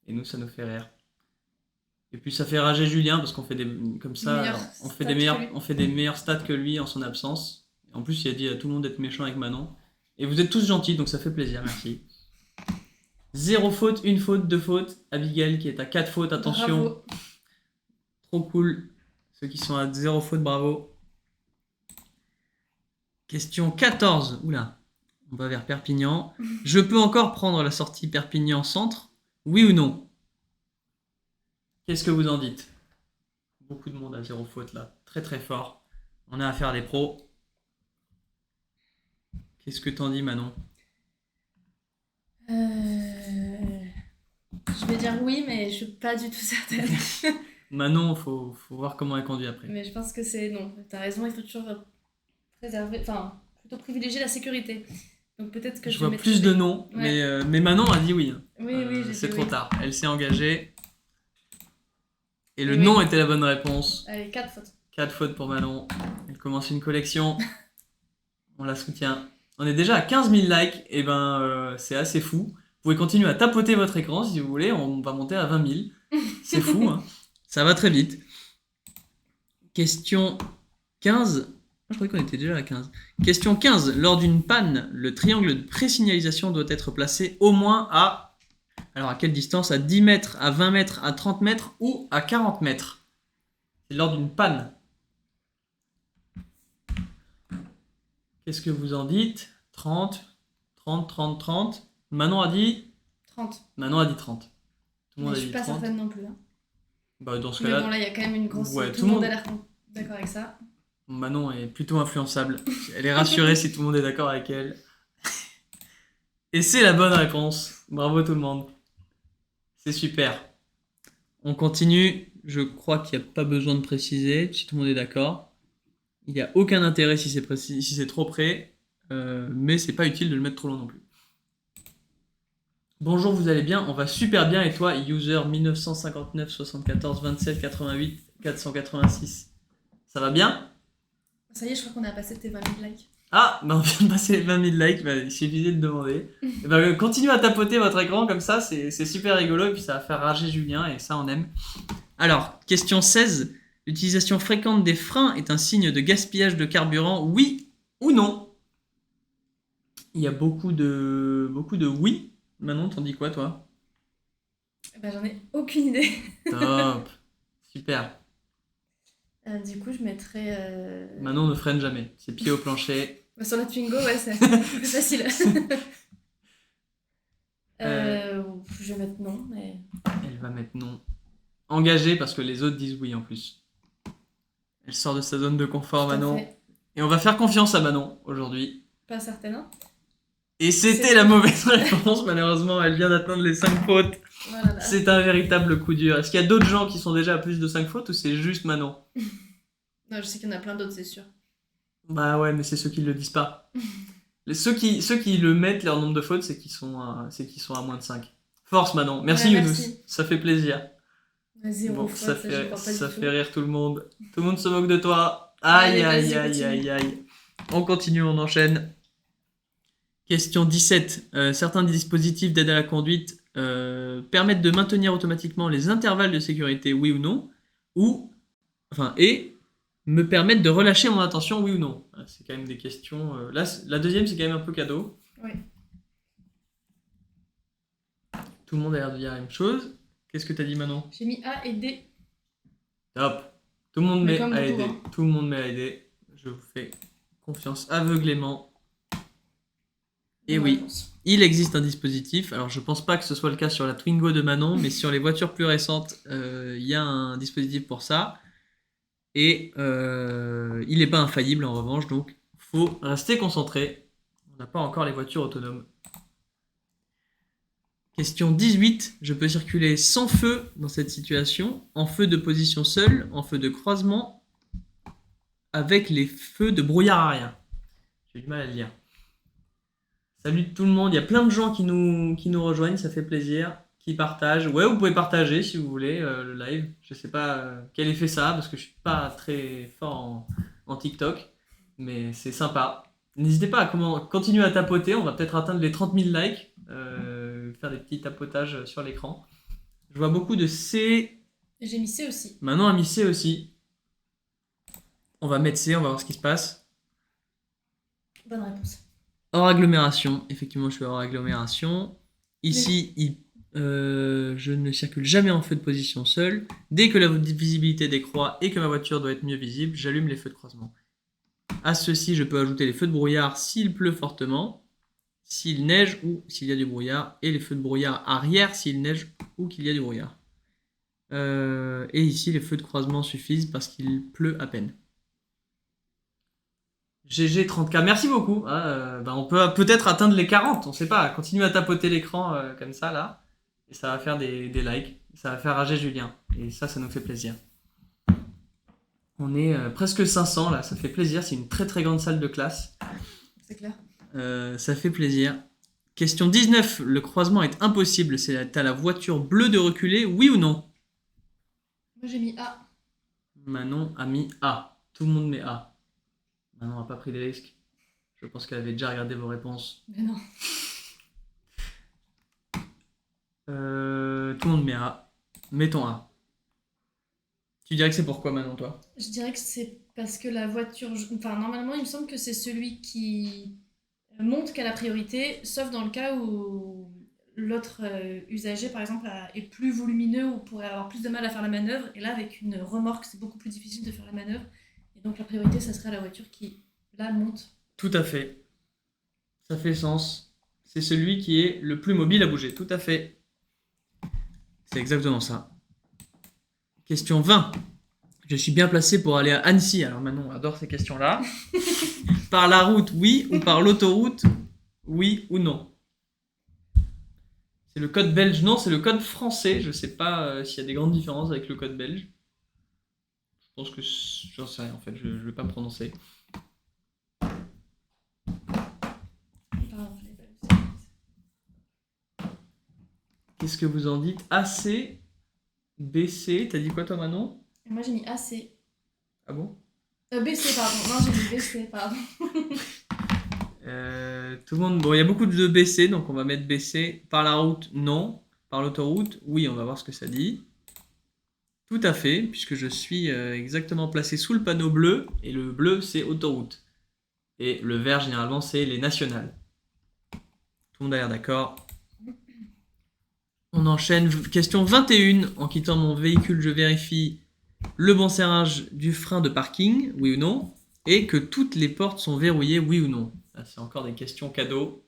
Et nous, ça nous fait rire. Et puis, ça fait rager Julien parce qu'on fait des comme ça, Meilleures on fait stats des meilleurs, que lui. on fait des meilleurs stats que lui en son absence. En plus, il a dit à tout le monde d'être méchant avec Manon. Et vous êtes tous gentils, donc ça fait plaisir. Merci. 0 faute, 1 faute, 2 fautes. Abigail qui est à 4 fautes. Attention. Bravo. Trop cool. Ceux qui sont à 0 faute, bravo. Question 14. Oula, on va vers Perpignan. Je peux encore prendre la sortie Perpignan-Centre? Oui ou non? Qu'est-ce que vous en dites? Beaucoup de monde à 0 faute là. Très très fort. On a affaire à des pros. Qu'est-ce que t'en dis Manon? Je vais dire oui, mais je suis pas du tout certaine. Manon, faut voir comment elle conduit après. Mais je pense que c'est non. T'as raison, il faut toujours préserver, enfin, plutôt privilégier la sécurité. Donc peut-être que Je je vois vais mettre plus B. de noms, Ouais. mais Manon a dit oui. Oui, oui, j'ai C'est dit trop oui. tard. Elle s'est engagée. Et le Oui. nom était la bonne réponse. Allez, 4 fautes. 4 fautes pour Manon. Elle commence une collection. On la soutient. On est déjà à 15 000 likes. Et ben, c'est assez fou. Vous pouvez continuer à tapoter votre écran si vous voulez. On va monter à 20 000. C'est fou, hein. Ça va très vite. Question 15. Je croyais qu'on était déjà à 15. Question 15. Lors d'une panne, le triangle de présignalisation doit être placé au moins à... Alors, à quelle distance? À 10 mètres, à 20 mètres, à 30 mètres ou à 40 mètres? C'est lors d'une panne. Qu'est-ce que vous en dites? 30, 30, 30, 30. Manon a dit 30. 30. Tout le Mais monde je a suis dit pas 30. certaine non plus. Hein. Bah, dans ce Mais cas-là, bon, là, il y a quand même une grosse. Ouais, tout le monde a l'air d'accord avec ça. Manon est plutôt influençable. Elle est rassurée si tout le monde est d'accord avec elle. Et c'est la bonne réponse. Bravo tout le monde. C'est super. On continue. Je crois qu'il n'y a pas besoin de préciser, si tout le monde est d'accord. Il n'y a aucun intérêt si c'est trop près, mais c'est pas utile de le mettre trop loin non plus. Bonjour, vous allez bien? On va super bien et toi, user 1959 74 27 88 486. Ça va bien? Ça y est, je crois qu'on a passé tes 20 000 likes. Ah, bah on vient de passer les 20 000 likes, bah, il suffisait de demander. Et bah, continuez à tapoter votre écran comme ça, c'est super rigolo et puis ça va faire rager Julien et ça on aime. Alors, question 16. L'utilisation fréquente des freins est un signe de gaspillage de carburant, oui ou non? Il y a beaucoup de oui. Manon, t'en dis quoi toi? Bah, j'en ai aucune idée. Top. Super. Du coup, je mettrais. Manon ne freine jamais. Ses pieds au plancher. Bah, sur la Twingo, ouais, c'est plus facile. Je vais mettre non, mais. Elle va mettre non. Engagée parce que les autres disent oui en plus. Elle sort de sa zone de confort, Tout à Manon. fait. Et on va faire confiance à Manon aujourd'hui. Pas certaine, hein. Et c'était C'est- la mauvaise réponse, malheureusement. Elle vient d'atteindre les 5 fautes. Voilà. Là. C'est un véritable coup dur. Est-ce qu'il y a d'autres gens qui sont déjà à plus de 5 fautes ou c'est juste Manon? Non, je sais qu'il y en a plein d'autres, c'est sûr. Bah ouais, mais c'est ceux qui le disent pas. Ceux qui le mettent, leur nombre de fautes, c'est qu'ils sont, à moins de 5. Force Manon. Merci Ouais, Younous. merci. Ça fait plaisir. Zéro Bon, faute, ça j'y fait, crois pas ça du tout. fait rire tout le monde. Tout le monde se moque de toi. Aïe, Allez, aïe, vas-y, aïe, continue. aïe, aïe. On continue, on enchaîne. Question 17. Certains dispositifs d'aide à la conduite permettent de maintenir automatiquement les intervalles de sécurité, oui ou non, et me permettent de relâcher mon attention, oui ou non. C'est quand même des questions. Là, la deuxième, c'est quand même un peu cadeau. Oui. Tout le monde a l'air de dire la même chose. Qu'est-ce que t'as dit, Manon? J'ai mis A et D. Top. Tout le monde Mais met comme à beaucoup, aider. hein. Tout le monde met à aider. Je vous fais confiance aveuglément. Et Bonne oui, réponse. il existe un dispositif. Alors, je pense pas que ce soit le cas sur la Twingo de Manon, mais sur les voitures plus récentes, il y a un dispositif pour ça. Et il n'est pas infaillible en revanche, donc faut rester concentré. On n'a pas encore les voitures autonomes. Question 18. Je peux circuler sans feu dans cette situation, en feu de position seule, en feu de croisement, avec les feux de brouillard arrière. J'ai du mal à le lire. Salut tout le monde, il y a plein de gens qui nous rejoignent, ça fait plaisir, qui partagent. Ouais, vous pouvez partager si vous voulez le live. Je sais pas quel effet ça a parce que je suis pas très fort en TikTok, mais c'est sympa. N'hésitez pas à continuer à tapoter, on va peut-être atteindre les 30 000 likes, faire des petits tapotages sur l'écran. Je vois beaucoup de C. J'ai mis C aussi. Maintenant, a mis C aussi. On va mettre C, on va voir ce qui se passe. Bonne réponse. Hors agglomération, effectivement, je suis hors agglomération. Ici, je ne circule jamais en feu de position seul. Dès que la visibilité décroît et que ma voiture doit être mieux visible, j'allume les feux de croisement. À ceci, je peux ajouter les feux de brouillard s'il pleut fortement, s'il neige ou s'il y a du brouillard, et les feux de brouillard arrière s'il neige ou qu'il y a du brouillard. Et ici, les feux de croisement suffisent parce qu'il pleut à peine. GG 30K, merci beaucoup. On peut peut-être atteindre les 40, on sait pas. Continue à tapoter l'écran comme ça là, et ça va faire des likes, ça va faire rager Julien, et ça nous fait plaisir. On est presque 500 là, ça fait plaisir, c'est une très très grande salle de classe. C'est clair. Ça fait plaisir. Question 19, le croisement est impossible, t'as la voiture bleue de reculer, oui ou non? Moi j'ai mis A. Manon a mis A, tout le monde met A. Manon n'a pas pris des risques. Je pense qu'elle avait déjà regardé vos réponses. Mais non. Tout le monde met A. Mettons A. Tu dirais que c'est pourquoi Manon, toi? Je dirais que c'est parce que la voiture. Enfin, normalement, il me semble que c'est celui qui montre qu'à la priorité, sauf dans le cas où l'autre usager, par exemple, est plus volumineux ou pourrait avoir plus de mal à faire la manœuvre. Et là, avec une remorque, c'est beaucoup plus difficile de faire la manœuvre. Et donc, la priorité, ça serait la voiture qui, là, monte. Tout à fait. Ça fait sens. C'est celui qui est le plus mobile à bouger. Tout à fait. C'est exactement ça. Question 20. Je suis bien placé pour aller à Annecy. Alors Manon adore ces questions-là. Par la route, oui, ou par l'autoroute, oui ou non? C'est le code belge? Non, c'est le code français. Je sais pas s'il y a des grandes différences avec le code belge. Je pense que j'en sais rien en fait, je vais pas prononcer. Pardon, je l'ai pas vu. Qu'est-ce que vous en dites? AC, BC, t'as dit quoi toi Manon? Et moi j'ai mis AC. Ah bon? BC, pardon. Non, j'ai mis BC, pardon. Tout le monde. Bon, il y a beaucoup de BC, donc on va mettre BC. Par la route, non. Par l'autoroute, oui, on va voir ce que ça dit. Tout à fait, puisque je suis exactement placé sous le panneau bleu, et le bleu c'est autoroute. Et le vert généralement c'est les nationales. Tout le monde a l'air d'accord. On enchaîne. Question 21. En quittant mon véhicule, je vérifie le bon serrage du frein de parking, oui ou non, et que toutes les portes sont verrouillées, oui ou non. Là, c'est encore des questions cadeaux.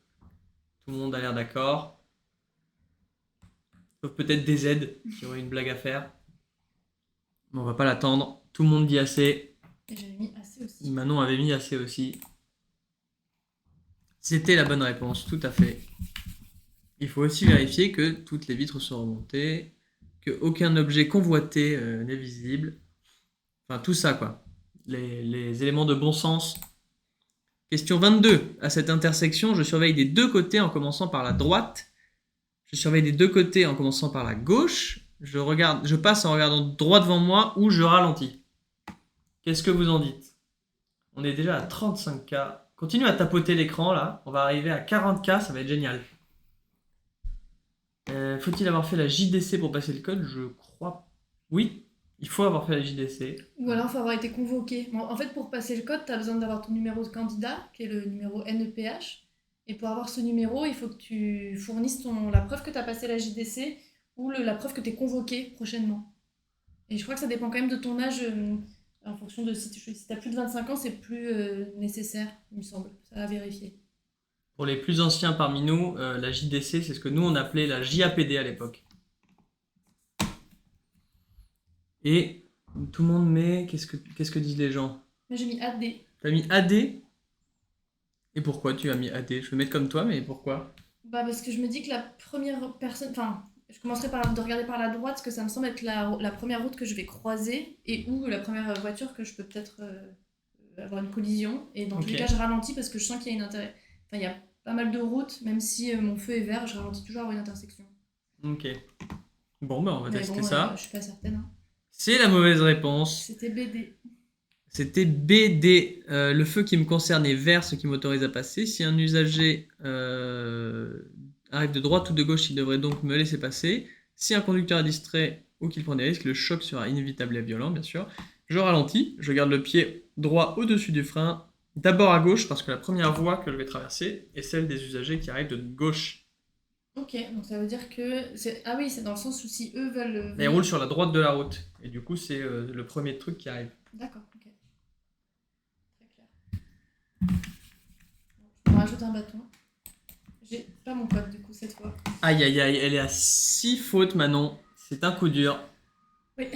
Tout le monde a l'air d'accord. Sauf peut-être des aides qui auraient une blague à faire. Mais on va pas l'attendre. Tout le monde dit assez. Et j'avais mis AC aussi. Manon avait mis assez aussi. C'était la bonne réponse, tout à fait. Il faut aussi vérifier que toutes les vitres sont remontées, qu'aucun objet convoité n'est visible. Enfin, tout ça, quoi. Les éléments de bon sens. Question 22. À cette intersection, je surveille des deux côtés en commençant par la droite. Je surveille des deux côtés en commençant par la gauche. Je passe en regardant droit devant moi ou je ralentis. Qu'est-ce que vous en dites? On est déjà à 35K. Continue à tapoter l'écran, là. On va arriver à 40K, ça va être génial. Faut-il avoir fait la JDC pour passer le code? Je crois. Oui, il faut avoir fait la JDC. Ou alors, il faut avoir été convoqué. Bon, en fait, pour passer le code, tu as besoin d'avoir ton numéro de candidat, qui est le numéro NEPH. Et pour avoir ce numéro, il faut que tu fournisses la preuve que tu as passé la JDC ou la preuve que tu es convoqué prochainement. Et je crois que ça dépend quand même de ton âge. En fonction de si tu as plus de 25 ans, c'est plus nécessaire, il me semble. Ça à vérifier. Pour les plus anciens parmi nous, la JDC, c'est ce que nous on appelait la JAPD à l'époque. Et tout le monde met. Qu'est-ce que disent les gens? Moi, j'ai mis AD. T'as mis AD? Et pourquoi tu as mis AD? Je vais mettre comme toi, mais pourquoi? Bah, parce que je me dis que la première personne. Enfin, je commencerai de regarder par la droite, parce que ça me semble être la première route que je vais croiser, et ou la première voiture que je peux peut-être avoir une collision. Et dans tous les Ok. cas, je ralentis parce que je sens qu'il y a une Enfin, il y a pas mal de routes, même si mon feu est vert, je ralentis toujours à une intersection. Ok. Bon, ben on va Mais tester bon, ça. je suis pas certaine. Hein. C'est la mauvaise réponse. C'était BD. C'était BD. Le feu qui me concerne est vert, ce qui m'autorise à passer. Si un usager arrive de droite ou de gauche, il devrait donc me laisser passer. Si un conducteur est distrait ou qu'il prend des risques, le choc sera inévitable et violent, bien sûr. Je ralentis, je garde le pied droit au-dessus du frein, d'abord à gauche, parce que la première voie que je vais traverser est celle des usagers qui arrivent de gauche. Ok, donc ça veut dire que. Ah oui, c'est dans le sens où si eux veulent. Ils roulent sur la droite de la route. Et du coup, c'est le premier truc qui arrive. D'accord, ok. Très clair. Je vais rajouter un bâton. J'ai pas mon code du coup cette fois. Aïe aïe aïe, elle est à 6 fautes, Manon. C'est un coup dur. Oui.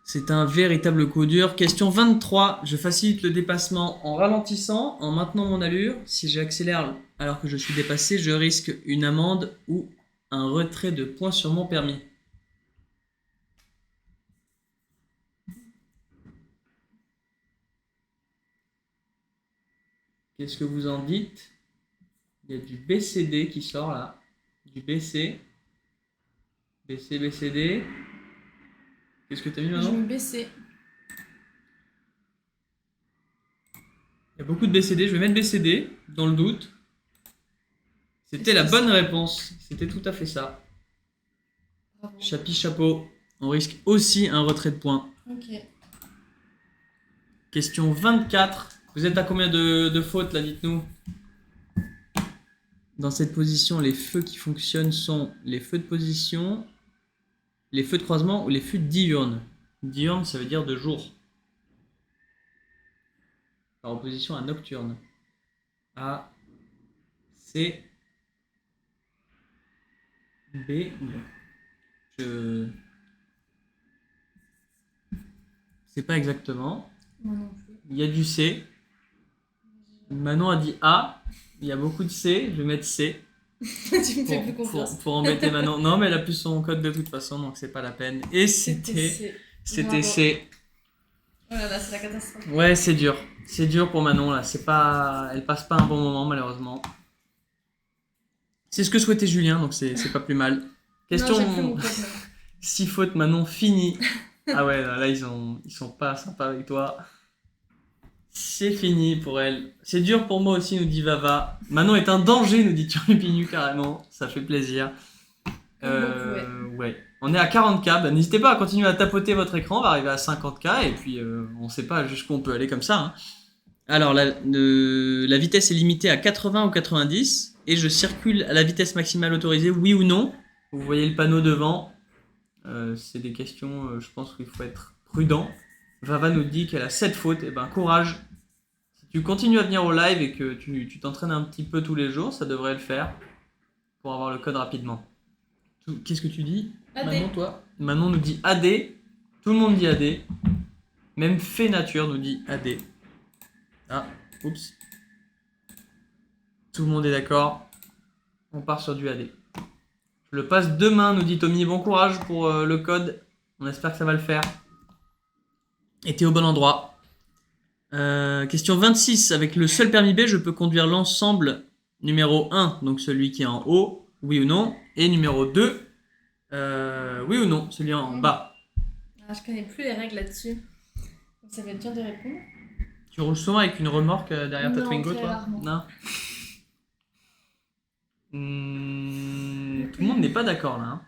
C'est un véritable coup dur. Question 23. Je facilite le dépassement en ralentissant, en maintenant mon allure. Si j'accélère alors que je suis dépassé, je risque une amende ou un retrait de points sur mon permis. Qu'est-ce que vous en dites? Il y a du BCD qui sort là. Du BC. BC, BCD. Qu'est-ce que tu as mis Je maintenant? vais me baisser. Il y a beaucoup de BCD. Je vais mettre BCD dans le doute. C'était Est-ce la que bonne c'est- réponse. C'était tout à fait ça. Bravo. Chapi chapeau. On risque aussi un retrait de points. Ok. Question 24. Vous êtes à combien de fautes là, dites-nous? Dans cette position, les feux qui fonctionnent sont les feux de position, les feux de croisement ou les feux diurnes. Diurne, ça veut dire de jour. Par opposition à nocturne. A, C, B. Je sais pas exactement. Moi non plus. Il y a du C. Manon a dit A. Il y a beaucoup de C. Je vais mettre C. Tu me fais plus confiance. Pour embêter Manon. Non, mais elle a plus son code de toute façon, donc c'est pas la peine. Et c'était Bravo. C. Oh là là, c'est la catastrophe. Ouais, c'est dur. C'est dur pour Manon là. C'est pas, elle passe pas un bon moment malheureusement. C'est ce que souhaitait Julien, donc c'est pas plus mal. Non, j'ai plus mon Question code, non. 6 fautes, Manon fini. Ah ouais, là ils sont pas sympas avec toi. C'est fini pour elle. C'est dur pour moi aussi, nous dit Vava. Manon est un danger, nous dit Turlupinu carrément. Ça fait plaisir. Ouais. On est à 40K. Bah, n'hésitez pas à continuer à tapoter votre écran. On va arriver à 50K. Et puis, on sait pas jusqu'où on peut aller comme ça. Hein. Alors, la vitesse est limitée à 80 ou 90. Et je circule à la vitesse maximale autorisée, oui ou non. Vous voyez le panneau devant. C'est des questions, je pense qu'il faut être prudent. Vava nous dit qu'elle a 7 fautes. Et ben, courage. Si tu continues à venir au live et que tu t'entraînes un petit peu tous les jours, ça devrait le faire. Pour avoir le code rapidement. Qu'est-ce que tu dis, AD. Manon, toi? Manon nous dit AD. Tout le monde dit AD. Même Fait Nature nous dit AD. Ah, oups. Tout le monde est d'accord. On part sur du AD. Je le passe demain, nous dit Tommy. Bon courage pour le code. On espère que ça va le faire. Et t'es au bon endroit. Question 26. Avec le seul permis B, je peux conduire l'ensemble numéro 1, donc celui qui est en haut, oui ou non. Et numéro 2, oui ou non, celui en bas. Ah, je connais plus les règles là-dessus. Donc ça va être dur de répondre. Tu roules souvent avec une remorque derrière ta Non, Twingo, très toi? rarement. Non. Tout le monde n'est pas d'accord là. Hein.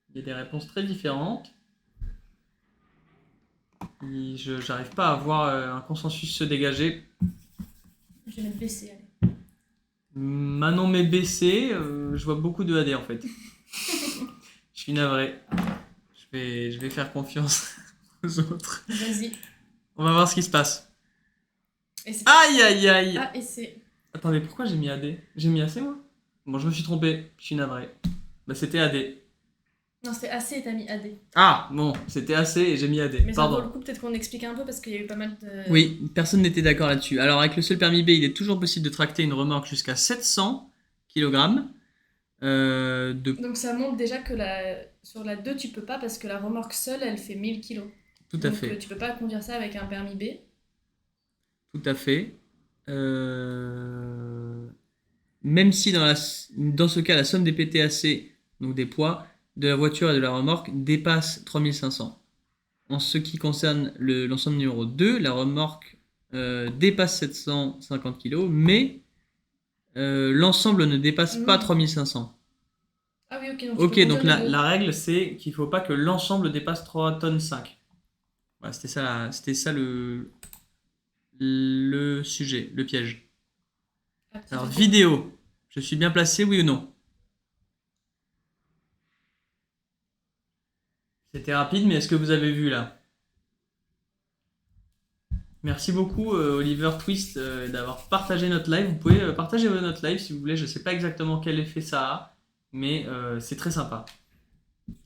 Il y a des réponses très différentes. J'arrive pas à avoir un consensus se dégager. Je vais mettre BC, allez. Manon met BC, je vois beaucoup de AD en fait. Je suis navré. Je vais faire confiance aux autres. Vas-y. On va voir ce qui se passe. Et c'est Aïe aïe aïe. A et C. Attendez, pourquoi j'ai mis AD? J'ai mis AC moi? Bon, je me suis trompé, je suis navré. Bah, c'était AD. Non, c'était AC et t'as mis AD. Ah, bon, c'était AC et j'ai mis AD. Mais ça vaut Pardon. le coup peut-être qu'on explique un peu parce qu'il y a eu pas mal de... Oui, personne n'était d'accord là-dessus. Alors, avec le seul permis B, il est toujours possible de tracter une remorque jusqu'à 700 kg. Donc ça montre déjà que sur la 2, tu peux pas parce que la remorque seule, elle fait 1000 kg. Tout à Donc fait. tu peux pas conduire ça avec un permis B. Tout à fait. Même si dans ce cas, la somme des PTAC, donc des poids, de la voiture et de la remorque dépasse 3500. En ce qui concerne l'ensemble numéro 2, la remorque dépasse 750 kg, mais l'ensemble ne dépasse pas 3500. Ah oui, ok. Donc Ok, tu peux donc conduire les deux. la règle, c'est qu'il ne faut pas que l'ensemble dépasse 3,5 tonnes. Voilà, c'était ça le sujet, le piège. Ah, petit Alors, truc. vidéo. Je suis bien placé, oui ou non? C'était rapide, mais est-ce que vous avez vu là? Merci beaucoup, Oliver Twist, d'avoir partagé notre live. Vous pouvez partager notre live si vous voulez. Je ne sais pas exactement quel effet ça a, mais c'est très sympa.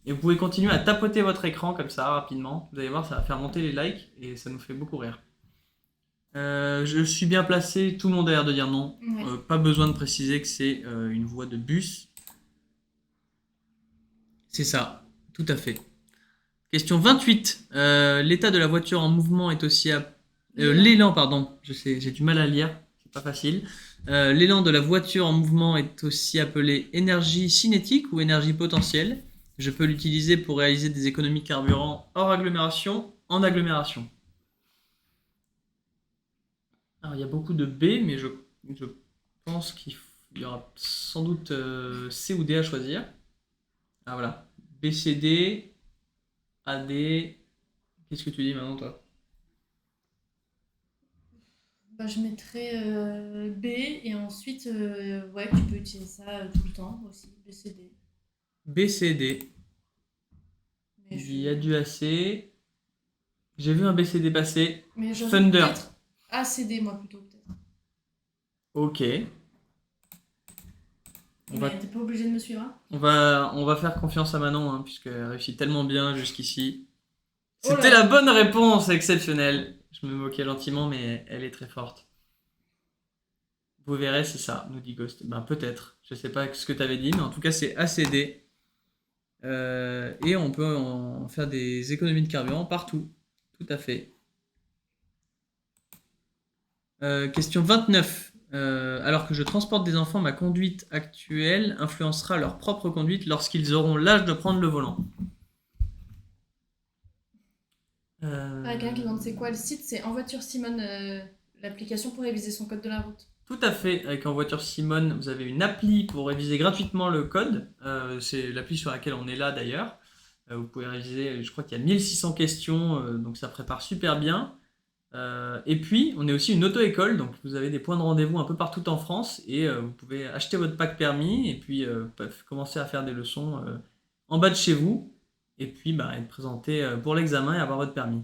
Et vous pouvez continuer à tapoter votre écran comme ça rapidement. Vous allez voir, ça va faire monter les likes et ça nous fait beaucoup rire. Je suis bien placé, tout le monde a l'air de dire non. Ouais. Pas besoin de préciser que c'est une voie de bus. C'est ça, tout à fait. Question 28. L'état de la voiture en mouvement est aussi... l'élan, pardon. Je sais, j'ai du mal à lire, c'est pas facile. L'élan de la voiture en mouvement est aussi appelé énergie cinétique ou énergie potentielle. Je peux l'utiliser pour réaliser des économies de carburant hors agglomération, en agglomération. Alors, il y a beaucoup de B, mais je pense qu'il y aura sans doute C ou D à choisir. Ah voilà. B, C, D, A, D. Qu'est-ce que tu dis maintenant, toi? Bah, je mettrais B et ensuite, ouais, tu peux utiliser ça tout le temps aussi, BCD. B, C, D. Mais Il y a du AC. J'ai vu un B, C, D passer. Mais j'avoue Thunder. peut-être ACD, moi plutôt, peut-être. Ok. On va, Mais t'es pas obligé de me suivre, hein. on va faire confiance à Manon, hein, puisqu'elle réussit tellement bien jusqu'ici. Oh là C'était là. la bonne réponse, exceptionnelle. Je me moquais gentiment, mais elle est très forte. Vous verrez, c'est ça, nous dit Ghost. Ben peut-être. Je sais pas ce que tu avais dit, mais en tout cas, c'est ACD. Et on peut en faire des économies de carburant partout. Tout à fait. Question 29. Alors que je transporte des enfants, ma conduite actuelle influencera leur propre conduite lorsqu'ils auront l'âge de prendre le volant. Ah, quelqu'un qui demande c'est quoi le site, c'est En Voiture Simone, l'application pour réviser son code de la route. Tout à fait. Avec En Voiture Simone, vous avez une appli pour réviser gratuitement le code. C'est l'appli sur laquelle on est là d'ailleurs. Vous pouvez réviser, je crois qu'il y a 1600 questions, donc ça prépare super bien. Et puis, on est aussi une auto-école, donc vous avez des points de rendez-vous un peu partout en France et vous pouvez acheter votre pack permis et puis commencer à faire des leçons en bas de chez vous et puis être présenté pour l'examen et avoir votre permis.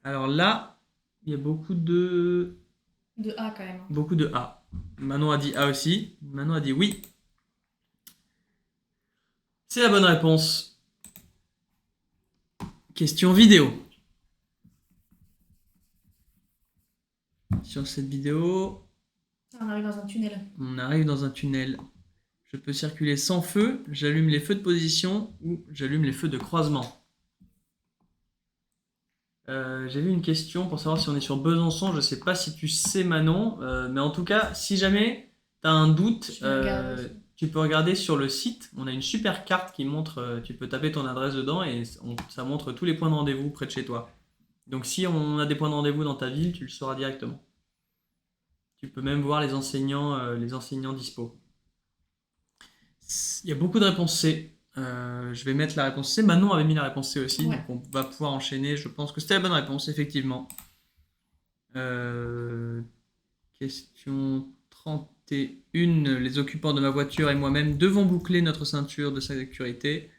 Alors là, il y a beaucoup de A quand même, hein. Beaucoup de A. Manon a dit A aussi. Manon a dit oui. C'est la bonne réponse. Question vidéo. Sur cette vidéo, On arrive dans un tunnel. on arrive dans un tunnel. Je peux circuler sans feu, j'allume les feux de position ou j'allume les feux de croisement. J'ai vu une question pour savoir si on est sur Besançon. Je sais pas si tu sais Manon, mais en tout cas, si jamais tu as un doute, tu peux regarder sur le site. On a une super carte qui montre, tu peux taper ton adresse dedans et ça montre tous les points de rendez-vous près de chez toi. Donc si on a des points de rendez-vous dans ta ville, tu le sauras directement. Tu peux même voir les enseignants dispo. Il y a beaucoup de réponses C. Je vais mettre la réponse C. Manon avait mis la réponse C aussi, Ouais. donc on va pouvoir enchaîner. Je pense que c'était la bonne réponse, effectivement. Question 31. Les occupants de ma voiture et moi-même devons boucler notre ceinture de sécurité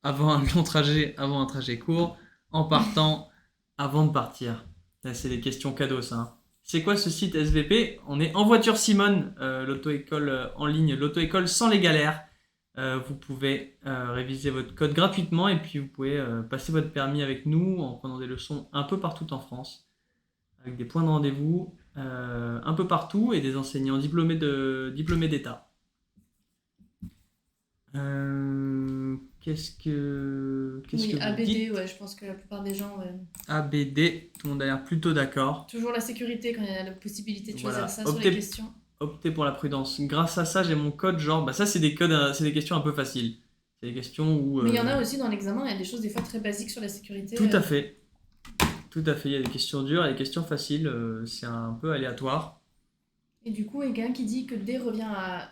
avant un long trajet, avant un trajet court, en partant, avant de partir. Là, c'est des questions cadeaux, ça. Hein. C'est quoi ce site SVP? On est En Voiture Simone, l'auto-école en ligne, l'auto-école sans les galères. Vous pouvez réviser votre code gratuitement et puis vous pouvez passer votre permis avec nous en prenant des leçons un peu partout en France, avec des points de rendez-vous un peu partout et des enseignants diplômés d'État. Qu'est-ce que Oui, vous ABD, dites? ouais, je pense que la plupart des gens. ABD, tout le monde a l'air plutôt d'accord. Toujours la sécurité quand il y a la possibilité de choisir Voilà. ça sur les questions. Optez pour la prudence. Grâce à ça, j'ai mon code genre, bah ça c'est des codes, c'est des questions un peu faciles. C'est des questions où. Mais il y en a aussi dans l'examen, il y a des choses des fois très basiques sur la sécurité. Tout à fait. Tout à fait. Il y a des questions dures et des questions faciles. C'est un peu aléatoire. Et du coup, il y a quelqu'un qui dit que D revient à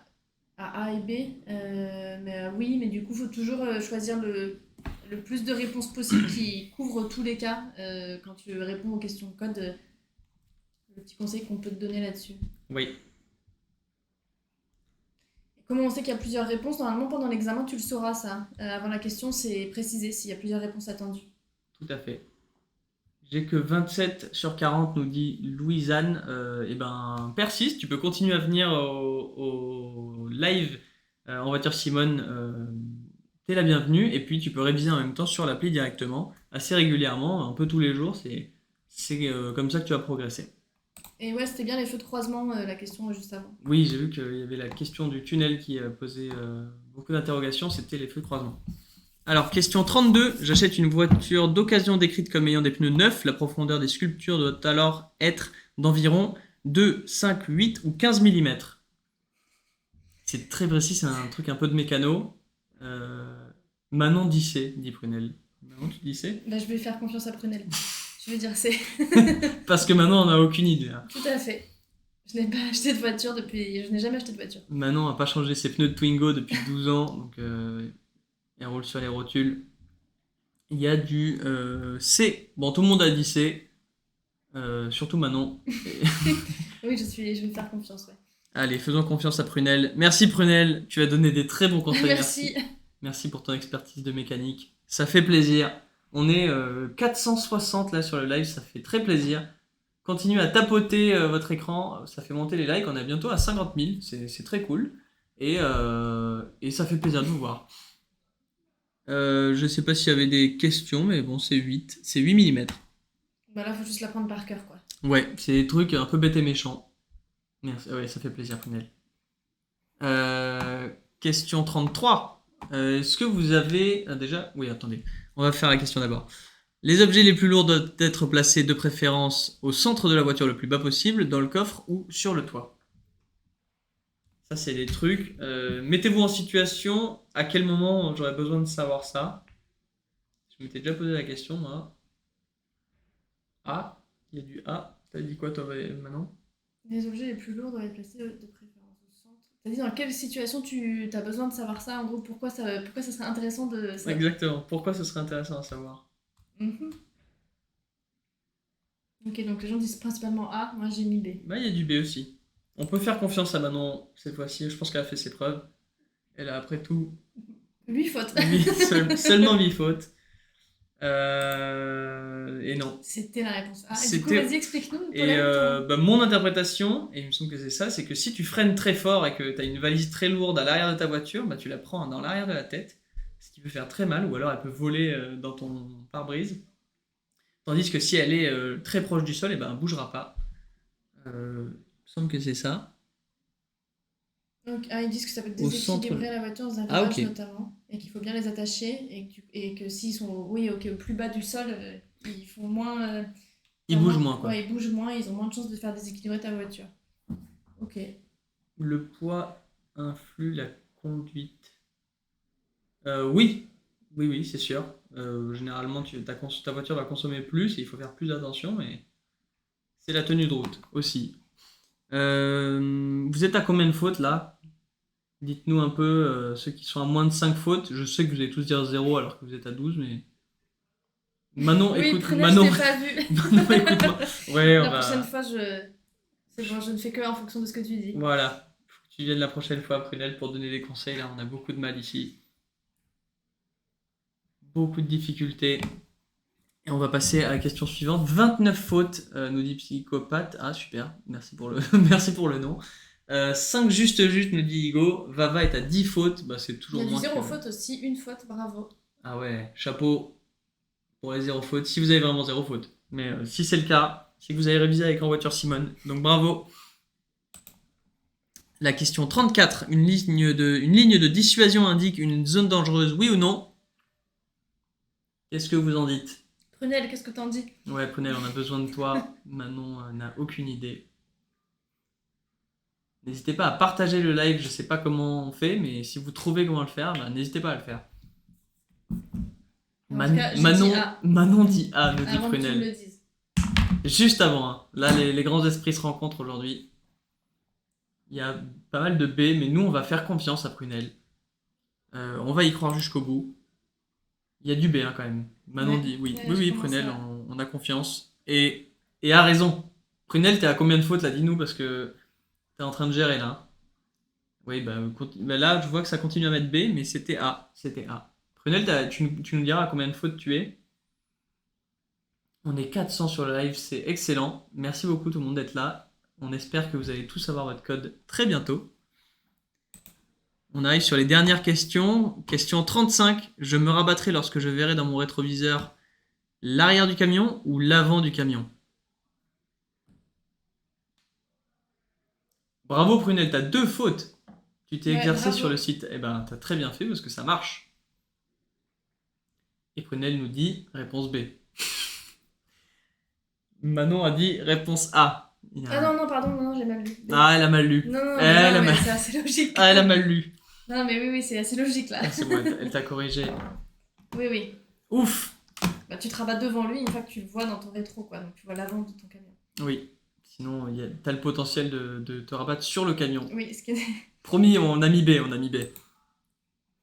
A et B. Oui, mais du coup, il faut toujours choisir le plus de réponses possibles qui couvrent tous les cas quand tu réponds aux questions de code. Le petit conseil qu'on peut te donner là-dessus. Oui. Comment on sait qu'il y a plusieurs réponses? Normalement, pendant l'examen, tu le sauras, ça. Avant la question, c'est précisé s'il y a plusieurs réponses attendues. Tout à fait. J'ai que 27 sur 40, nous dit Louisanne. Eh ben, persiste, tu peux continuer à venir au live En Voiture Simone. T'es la bienvenue. Et puis, tu peux réviser en même temps sur l'appli directement, assez régulièrement, un peu tous les jours. C'est comme ça que tu vas progresser. Et ouais, c'était bien les feux de croisement, la question juste avant. Oui, j'ai vu qu'il y avait la question du tunnel qui posait beaucoup d'interrogations. C'était les feux de croisement. Alors, question 32. J'achète une voiture d'occasion décrite comme ayant des pneus neufs. La profondeur des sculptures doit alors être d'environ 2, 5, 8 ou 15 mm. C'est très précis, c'est un truc un peu de mécano. Manon dit C, dit Prunel. Manon, tu dis C? Bah, je vais faire confiance à Prunel. Je vais dire C. Parce que Manon, on n'a aucune idée. Hein. Tout à fait. Je n'ai pas acheté de voiture depuis... Je n'ai jamais acheté de voiture. Manon n'a pas changé ses pneus de Twingo depuis 12 ans. Donc, elle roule sur les rotules. Il y a du C. Bon, tout le monde a dit C. Surtout Manon. Oui, je vais faire confiance, ouais. Allez, faisons confiance à Prunel. Merci Prunel, tu as donné des très bons conseils. Merci. Merci pour ton expertise de mécanique. Ça fait plaisir. On est 460 là sur le live, ça fait très plaisir. Continuez à tapoter votre écran, ça fait monter les likes. On est bientôt à 50 000, c'est très cool. Et ça fait plaisir de vous voir. Je sais pas s'il y avait des questions, mais bon, c'est 8 mm. Bah là, faut juste la prendre par cœur, quoi. Ouais, c'est des trucs un peu bêtes et méchants. Merci, ouais, ça fait plaisir, Prunel. Question 33. Est-ce que vous avez... déjà... Oui, attendez. On va faire la question d'abord. Les objets les plus lourds doivent être placés de préférence au centre de la voiture le plus bas possible, dans le coffre ou sur le toit. Ça, c'est des trucs. Mettez-vous en situation. À quel moment j'aurais besoin de savoir ça? Je m'étais déjà posé la question, moi. A. Il y a du A. T'as dit quoi, toi, maintenant? Les objets les plus lourds doivent être placés de préférence au centre. T'as dit dans quelle situation tu as besoin de savoir ça? En gros, pourquoi ça serait intéressant de savoir? Exactement. Pourquoi ce serait intéressant à savoir? Ok, donc les gens disent principalement A, moi j'ai mis B. Bah, il y a du B aussi. On peut faire confiance à Manon cette fois-ci. Je pense qu'elle a fait ses preuves. Elle a après tout 8 fautes. seulement 8 fautes. Et non. C'était la réponse A. Et du C'était- coup, vas-y, explique-nous. Et mon interprétation, et il me semble que c'est ça, c'est que si tu freines très fort et que tu as une valise très lourde à l'arrière de ta voiture, bah, tu la prends dans l'arrière de la tête, ce qui peut faire très mal, ou alors elle peut voler dans ton pare-brise. Tandis que si elle est très proche du sol, et ben, elle ne bougera pas. Il me semble que c'est ça. Donc, ils disent que ça peut Au centre. déséquilibrer la voiture dans un Ah, virage ok. notamment, et qu'il faut bien les attacher, et que s'ils sont au plus bas du sol, ils font moins... Ils bougent moins, quoi. Ouais, ils bougent moins, ils ont moins de chances de faire déséquilibrer ta voiture. Ok. Le poids influe la conduite. Oui, c'est sûr. Généralement, ta voiture va consommer plus et il faut faire plus attention, mais c'est la tenue de route aussi. Vous êtes à combien de fautes là? Dites-nous un peu ceux qui sont à moins de 5 fautes. Je sais que vous allez tous dire 0 alors que vous êtes à 12, mais. Manon, Oui, écoute. Prunel, Manon, je t'ai pas vu. Manon, écoute-moi. Ouais, on La va. prochaine fois, c'est bon, je ne fais que en fonction de ce que tu dis. Voilà. Faut que tu viennes la prochaine fois, Prunel, pour donner des conseils. Là, on a beaucoup de mal ici. Beaucoup de difficultés. Et on va passer à la question suivante. 29 fautes, nous dit Psychopathe. Ah, super. Merci pour le, merci pour le nom. 5 juste, nous dit Igo. Vava est à 10 fautes. Bah, c'est Il y toujours a du moins 0 que... faute aussi, une faute, bravo. Ah ouais, chapeau pour les 0 fautes. Si vous avez vraiment 0 fautes. Mais si c'est le cas, c'est que vous avez révisé avec En Voiture Simone. Donc bravo. La question 34. Une ligne de dissuasion indique une zone dangereuse, oui ou non? Qu'est-ce que vous en dites? Prunelle, qu'est-ce que t'en dis? Ouais, Prunelle, on a besoin de toi. Manon n'a aucune idée. N'hésitez pas à partager le live, je sais pas comment on fait, mais si vous trouvez comment le faire, bah, n'hésitez pas à le faire. En tout cas, j'ai dit A. Manon dit A, nous dit Avant que tu me Prunelle. le dises. Juste avant, hein. Là les grands esprits se rencontrent aujourd'hui. Il y a pas mal de B, mais nous on va faire confiance à Prunelle. On va y croire jusqu'au bout. Il y a du B hein, quand même. Manon Ouais. dit oui. Ouais, Oui, je oui, commence Prunelle, à- on a confiance. Et a raison. Prunelle, t'es à combien de fautes là? Dis-nous parce que t'es en train de gérer là. Oui, bah, là je vois que ça continue à mettre B, mais c'était A. C'était A. Prunelle, tu nous diras à combien de fautes tu es. On est 400 sur le live, c'est excellent. Merci beaucoup tout le monde d'être là. On espère que vous allez tous avoir votre code très bientôt. On arrive sur les dernières questions. Question 35. Je me rabattrai lorsque je verrai dans mon rétroviseur l'arrière du camion ou l'avant du camion. Bravo Prunelle, t'as 2 fautes. Tu t'es Ouais, exercé bravo. sur le site. Eh ben, t'as très bien fait parce que ça marche. Et Prunelle nous dit réponse B. Manon a dit réponse A. Ah non, pardon, non, j'ai mal lu. Ah, elle a mal lu. Non, Elle a mais mal- c'est assez logique. Ah, elle a mal lu. Non, mais oui, c'est assez logique là. Ah, c'est bon, elle t'a corrigé. Oui. Ouf. Bah, tu te rabats devant lui une fois que tu le vois dans ton rétro, quoi. Donc tu vois l'avant de ton camion. Oui. Sinon, t'as le potentiel de te rabattre sur le camion. Oui, ce qui est... Promis, on a mis B.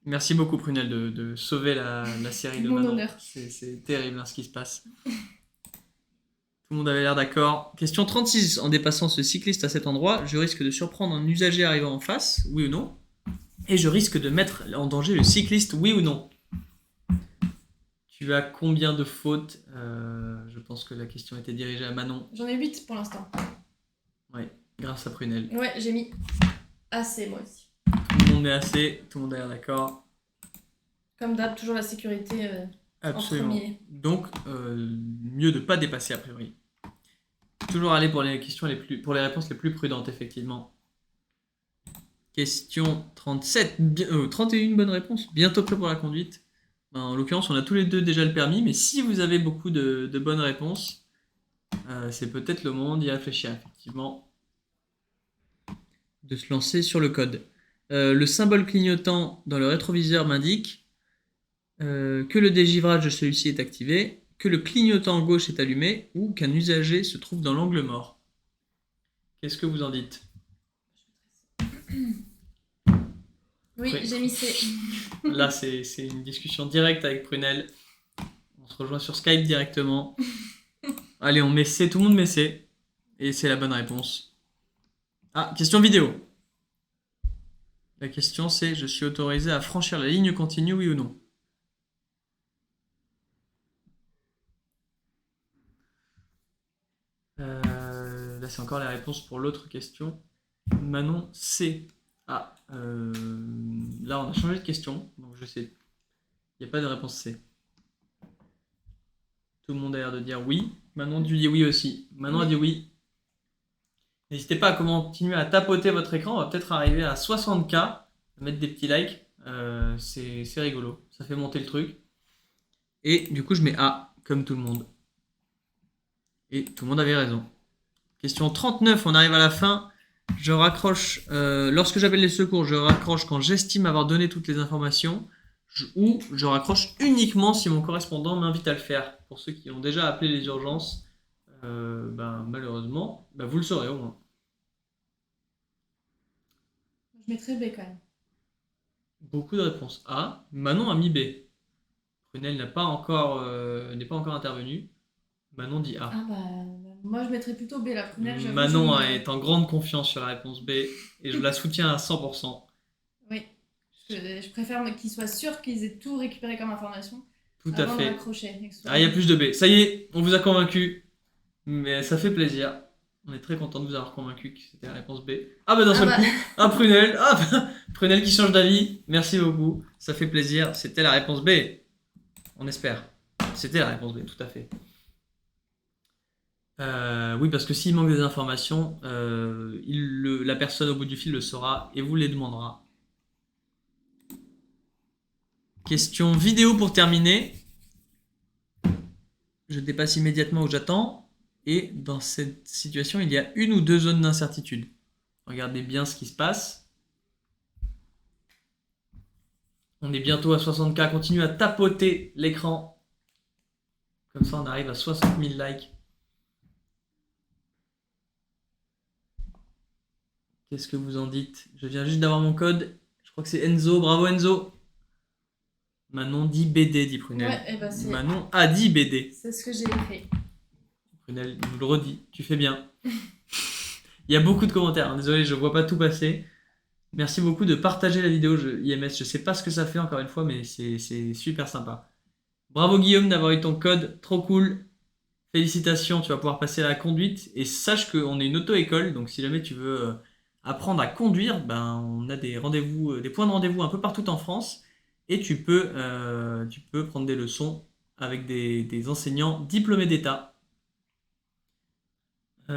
Merci beaucoup Prunelle de sauver la série de Mon Manon. honneur. C'est terrible hein, ce qui se passe. Tout le monde avait l'air d'accord. Question 36. En dépassant ce cycliste à cet endroit, je risque de surprendre un usager arrivant en face, oui ou non? Et je risque de mettre en danger le cycliste, oui ou non? Tu as combien de fautes? Je pense que la question était dirigée à Manon. J'en ai 8 pour l'instant. Ouais, grâce à Prunelle. Ouais, j'ai mis AC moi aussi. Tout le monde est assez, tout le monde a l'air d'accord. Comme d'hab, toujours la sécurité en Absolument. premier. Donc, mieux de ne pas dépasser a priori. Toujours aller pour les réponses les plus prudentes, effectivement. Question 37. 31 bonnes réponses. Bientôt prêt pour la conduite. En l'occurrence, on a tous les deux déjà le permis, mais si vous avez beaucoup de bonnes réponses, c'est peut-être le moment d'y réfléchir, effectivement. De se lancer sur le code. Le symbole clignotant dans le rétroviseur m'indique que le dégivrage de celui-ci est activé, que le clignotant gauche est allumé ou qu'un usager se trouve dans l'angle mort. Qu'est-ce que vous en dites? Oui, Oui. j'ai mis C. Là, c'est une discussion directe avec Prunelle. On se rejoint sur Skype directement. Allez, on met C, tout le monde met C. Et c'est la bonne réponse. Ah, question vidéo. La question c'est, je suis autorisé à franchir la ligne continue, oui ou non? Là, c'est encore la réponse pour l'autre question. Manon, C. Ah, là, on a changé de question, donc je sais. Il n'y a pas de réponse C. Tout le monde a l'air de dire oui. Manon dit oui aussi. Manon a dit oui. N'hésitez pas à continuer à tapoter votre écran. On va peut-être arriver à 60K. À mettre des petits likes. C'est rigolo. Ça fait monter le truc. Et du coup, je mets A, comme tout le monde. Et tout le monde avait raison. Question 39, on arrive à la fin. Je raccroche. Lorsque j'appelle les secours, je raccroche quand j'estime avoir donné toutes les informations. Ou je raccroche uniquement si mon correspondant m'invite à le faire. Pour ceux qui ont déjà appelé les urgences, malheureusement, vous le saurez au moins. Je mettrais B quand même. Beaucoup de réponses A. Manon a mis B. Prunelle n'est pas encore intervenue. Manon dit A. Ah moi je mettrais plutôt B la prunelle. j'avoue, Manon je- est en grande confiance sur la réponse B et je la soutiens à 100%. Oui. Je préfère qu'ils soient sûrs qu'ils aient tout récupéré comme information Tout à avant de fait. raccrocher. Ah, il y a plus de B. Ça y est, on vous a convaincu. Mais ça fait plaisir. On est très content de vous avoir convaincu que c'était la réponse B. Ah bah d'un seul coup, un Prunel. Ah bah, Prunel qui change d'avis. Merci beaucoup. Ça fait plaisir. C'était la réponse B. On espère. C'était la réponse B, tout à fait. Oui, parce que s'il manque des informations, la personne au bout du fil le saura et vous les demandera. Question vidéo pour terminer. Je dépasse immédiatement où j'attends. Et dans cette situation, il y a une ou deux zones d'incertitude. Regardez bien ce qui se passe. On est bientôt à 60K. Continue à tapoter l'écran. Comme ça, on arrive à 60 000 likes. Qu'est-ce que vous en dites? Je viens juste d'avoir mon code. Je crois que c'est Enzo. Bravo Enzo. Manon dit BD, dit Prunel. Ouais, et bah Manon a dit BD. c'est ce que j'ai écrit. Prunel nous le redit. Tu fais bien. Il y a beaucoup de commentaires. Désolé, je vois pas tout passer. Merci beaucoup de partager la vidéo IMS. Je sais pas ce que ça fait encore une fois, mais c'est super sympa. Bravo Guillaume d'avoir eu ton code. Trop cool. Félicitations, tu vas pouvoir passer à la conduite. Et sache qu'on est une auto-école. Donc si jamais tu veux apprendre à conduire, ben, on a des rendez-vous, des points de rendez-vous un peu partout en France. Et tu peux prendre des leçons avec des enseignants diplômés d'État. J'ai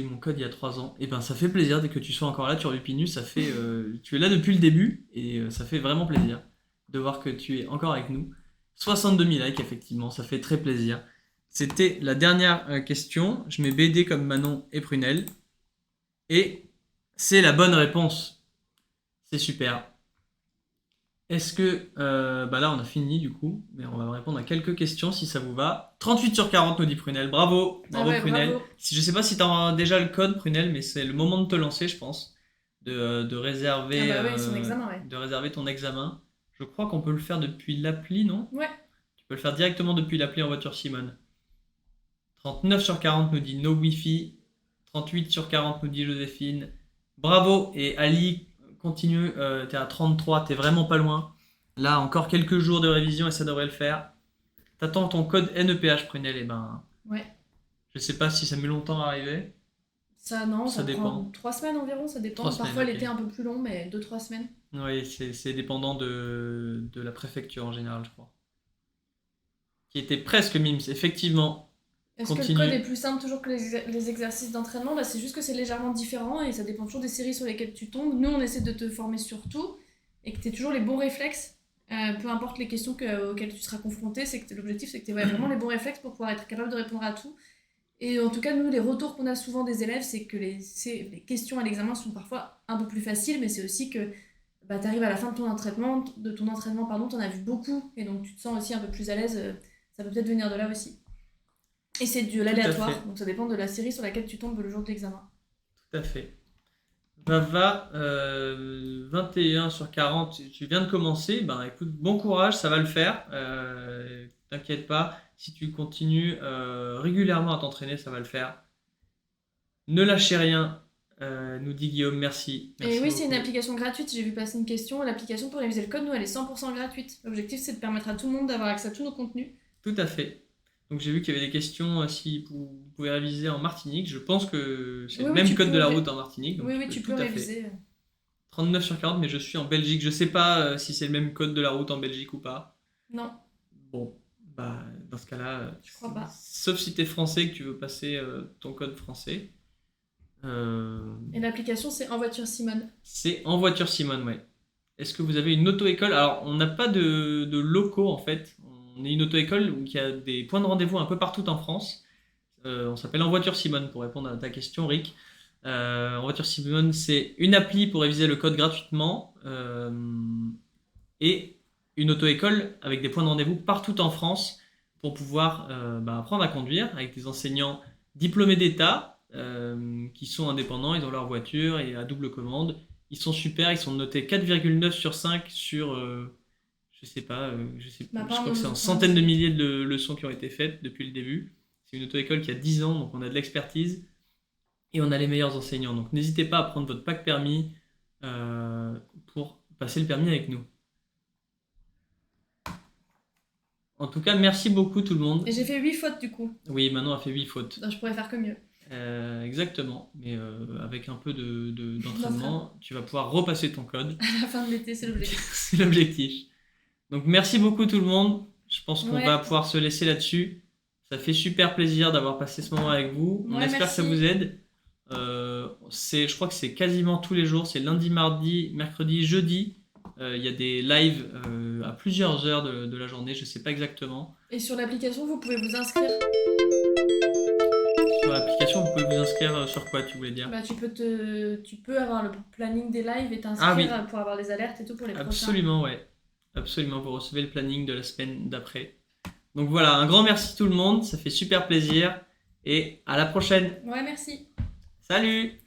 eu mon code il y a 3 ans. Et ben ça fait plaisir dès que tu sois encore là, Turbupinu. Ça fait, tu es là depuis le début et ça fait vraiment plaisir de voir que tu es encore avec nous. 62 000 likes, effectivement, ça fait très plaisir. C'était la dernière question. Je mets BD comme Manon et Prunel. Et c'est la bonne réponse. C'est super. Est-ce que... bah là, on a fini du coup. Mais on va répondre à quelques questions si ça vous va. 38 sur 40 nous dit Prunel. Bravo. Bravo Prunel. Bravo. Je sais pas si tu as déjà le code Prunel, mais c'est le moment de te lancer, je pense. De réserver, son examen, ouais. de réserver ton examen. Je crois qu'on peut le faire depuis l'appli, non? Ouais. Tu peux le faire directement depuis l'appli en voiture Simone. 39 sur 40 nous dit no Wi-Fi. 38 sur 40 nous dit Joséphine. Bravo. Et Ali, continue. T'es à 33, t'es vraiment pas loin. Là, encore quelques jours de révision et ça devrait le faire. T'attends ton code NEPH, Prunel. Et ben, Ouais. je sais pas si ça met longtemps à arriver. Ça, non, Ça ça dépend. prend 3 semaines environ, ça dépend. 3 semaines, Parfois, ok. l'été un peu plus long, mais 2-3 semaines. Oui, c'est dépendant de la préfecture en général, je crois. Qui était presque Mims, effectivement. Est-ce que Continue. le code est plus simple toujours que les exercices d'entraînement? Bah, c'est juste que c'est légèrement différent et ça dépend toujours des séries sur lesquelles tu tombes. Nous, on essaie de te former sur tout et que tu aies toujours les bons réflexes. Peu importe les questions auxquelles tu seras confronté, l'objectif c'est que tu aies vraiment les bons réflexes pour pouvoir être capable de répondre à tout. Et en tout cas, nous, les retours qu'on a souvent des élèves, c'est que les questions à l'examen sont parfois un peu plus faciles, mais c'est aussi que bah, tu arrives à la fin de ton entraînement, tu en as vu beaucoup, et donc tu te sens aussi un peu plus à l'aise. Ça peut peut-être venir de là aussi. Et c'est de l'aléatoire, donc ça dépend de la série sur laquelle tu tombes le jour de l'examen. Tout à fait. Vava, 21 sur 40, tu viens de commencer. Ben écoute, bon courage, ça va le faire. T'inquiète pas, si tu continues régulièrement à t'entraîner, ça va le faire. Ne lâchez rien, nous dit Guillaume, merci. Et oui, beaucoup. c'est une application gratuite, j'ai vu passer une question. L'application pour réviser le code, nous, elle est 100% gratuite. L'objectif, c'est de permettre à tout le monde d'avoir accès à tous nos contenus. Tout à fait. Donc j'ai vu qu'il y avait des questions si vous pouvez réviser en Martinique. Je pense que c'est le même code de la route en Martinique. Donc oui, tu peux tout à réviser. fait. 39 sur 40, mais je suis en Belgique. Je sais pas si c'est le même code de la route en Belgique ou pas. Non, Bon, bah dans ce cas-là, je crois pas. sauf si t'es français et que tu veux passer ton code français. Et l'application, c'est En Voiture Simone. C'est En Voiture Simone, ouais. Est-ce que vous avez une auto-école? Alors, on n'a pas de locaux en fait. On est une auto-école qui a des points de rendez-vous un peu partout en France. On s'appelle En Voiture Simone pour répondre à ta question, Rick. En Voiture Simone, c'est une appli pour réviser le code gratuitement et une auto-école avec des points de rendez-vous partout en France pour pouvoir apprendre à conduire avec des enseignants diplômés d'État qui sont indépendants, ils ont leur voiture et à double commande. Ils sont super, ils sont notés 4,9 sur 5 sur, je sais pas, je crois que c'est en centaines de milliers de leçons qui ont été faites depuis le début. C'est une auto-école qui a 10 ans, donc on a de l'expertise et on a les meilleurs enseignants. Donc n'hésitez pas à prendre votre pack permis pour passer le permis avec nous. En tout cas, merci beaucoup tout le monde. Et j'ai fait 8 fautes du coup. Oui, Manon a fait 8 fautes. Donc, je pourrais faire que mieux. Exactement. Mais avec un peu d'entraînement, tu vas pouvoir repasser ton code. À la fin de l'été, c'est l'objectif. C'est l'objectif. Donc merci beaucoup tout le monde. Je pense qu'on Ouais. va pouvoir se laisser là-dessus. Ça fait super plaisir d'avoir passé ce moment avec vous. On Ouais, espère que ça merci. vous aide. Je crois que c'est quasiment tous les jours. C'est lundi, mardi, mercredi, jeudi. Il y a des lives à plusieurs heures de la journée. Je sais pas exactement. Et sur l'application, vous pouvez vous inscrire. Sur l'application, vous pouvez vous inscrire sur quoi, tu voulais dire? Bah, tu peux avoir le planning des lives et t'inscrire Ah oui. Pour avoir les alertes et tout pour les prochains. Absolument, ouais. Absolument, vous recevez le planning de la semaine d'après. Donc voilà, un grand merci tout le monde. Ça fait super plaisir. Et à la prochaine. Ouais, merci. Salut!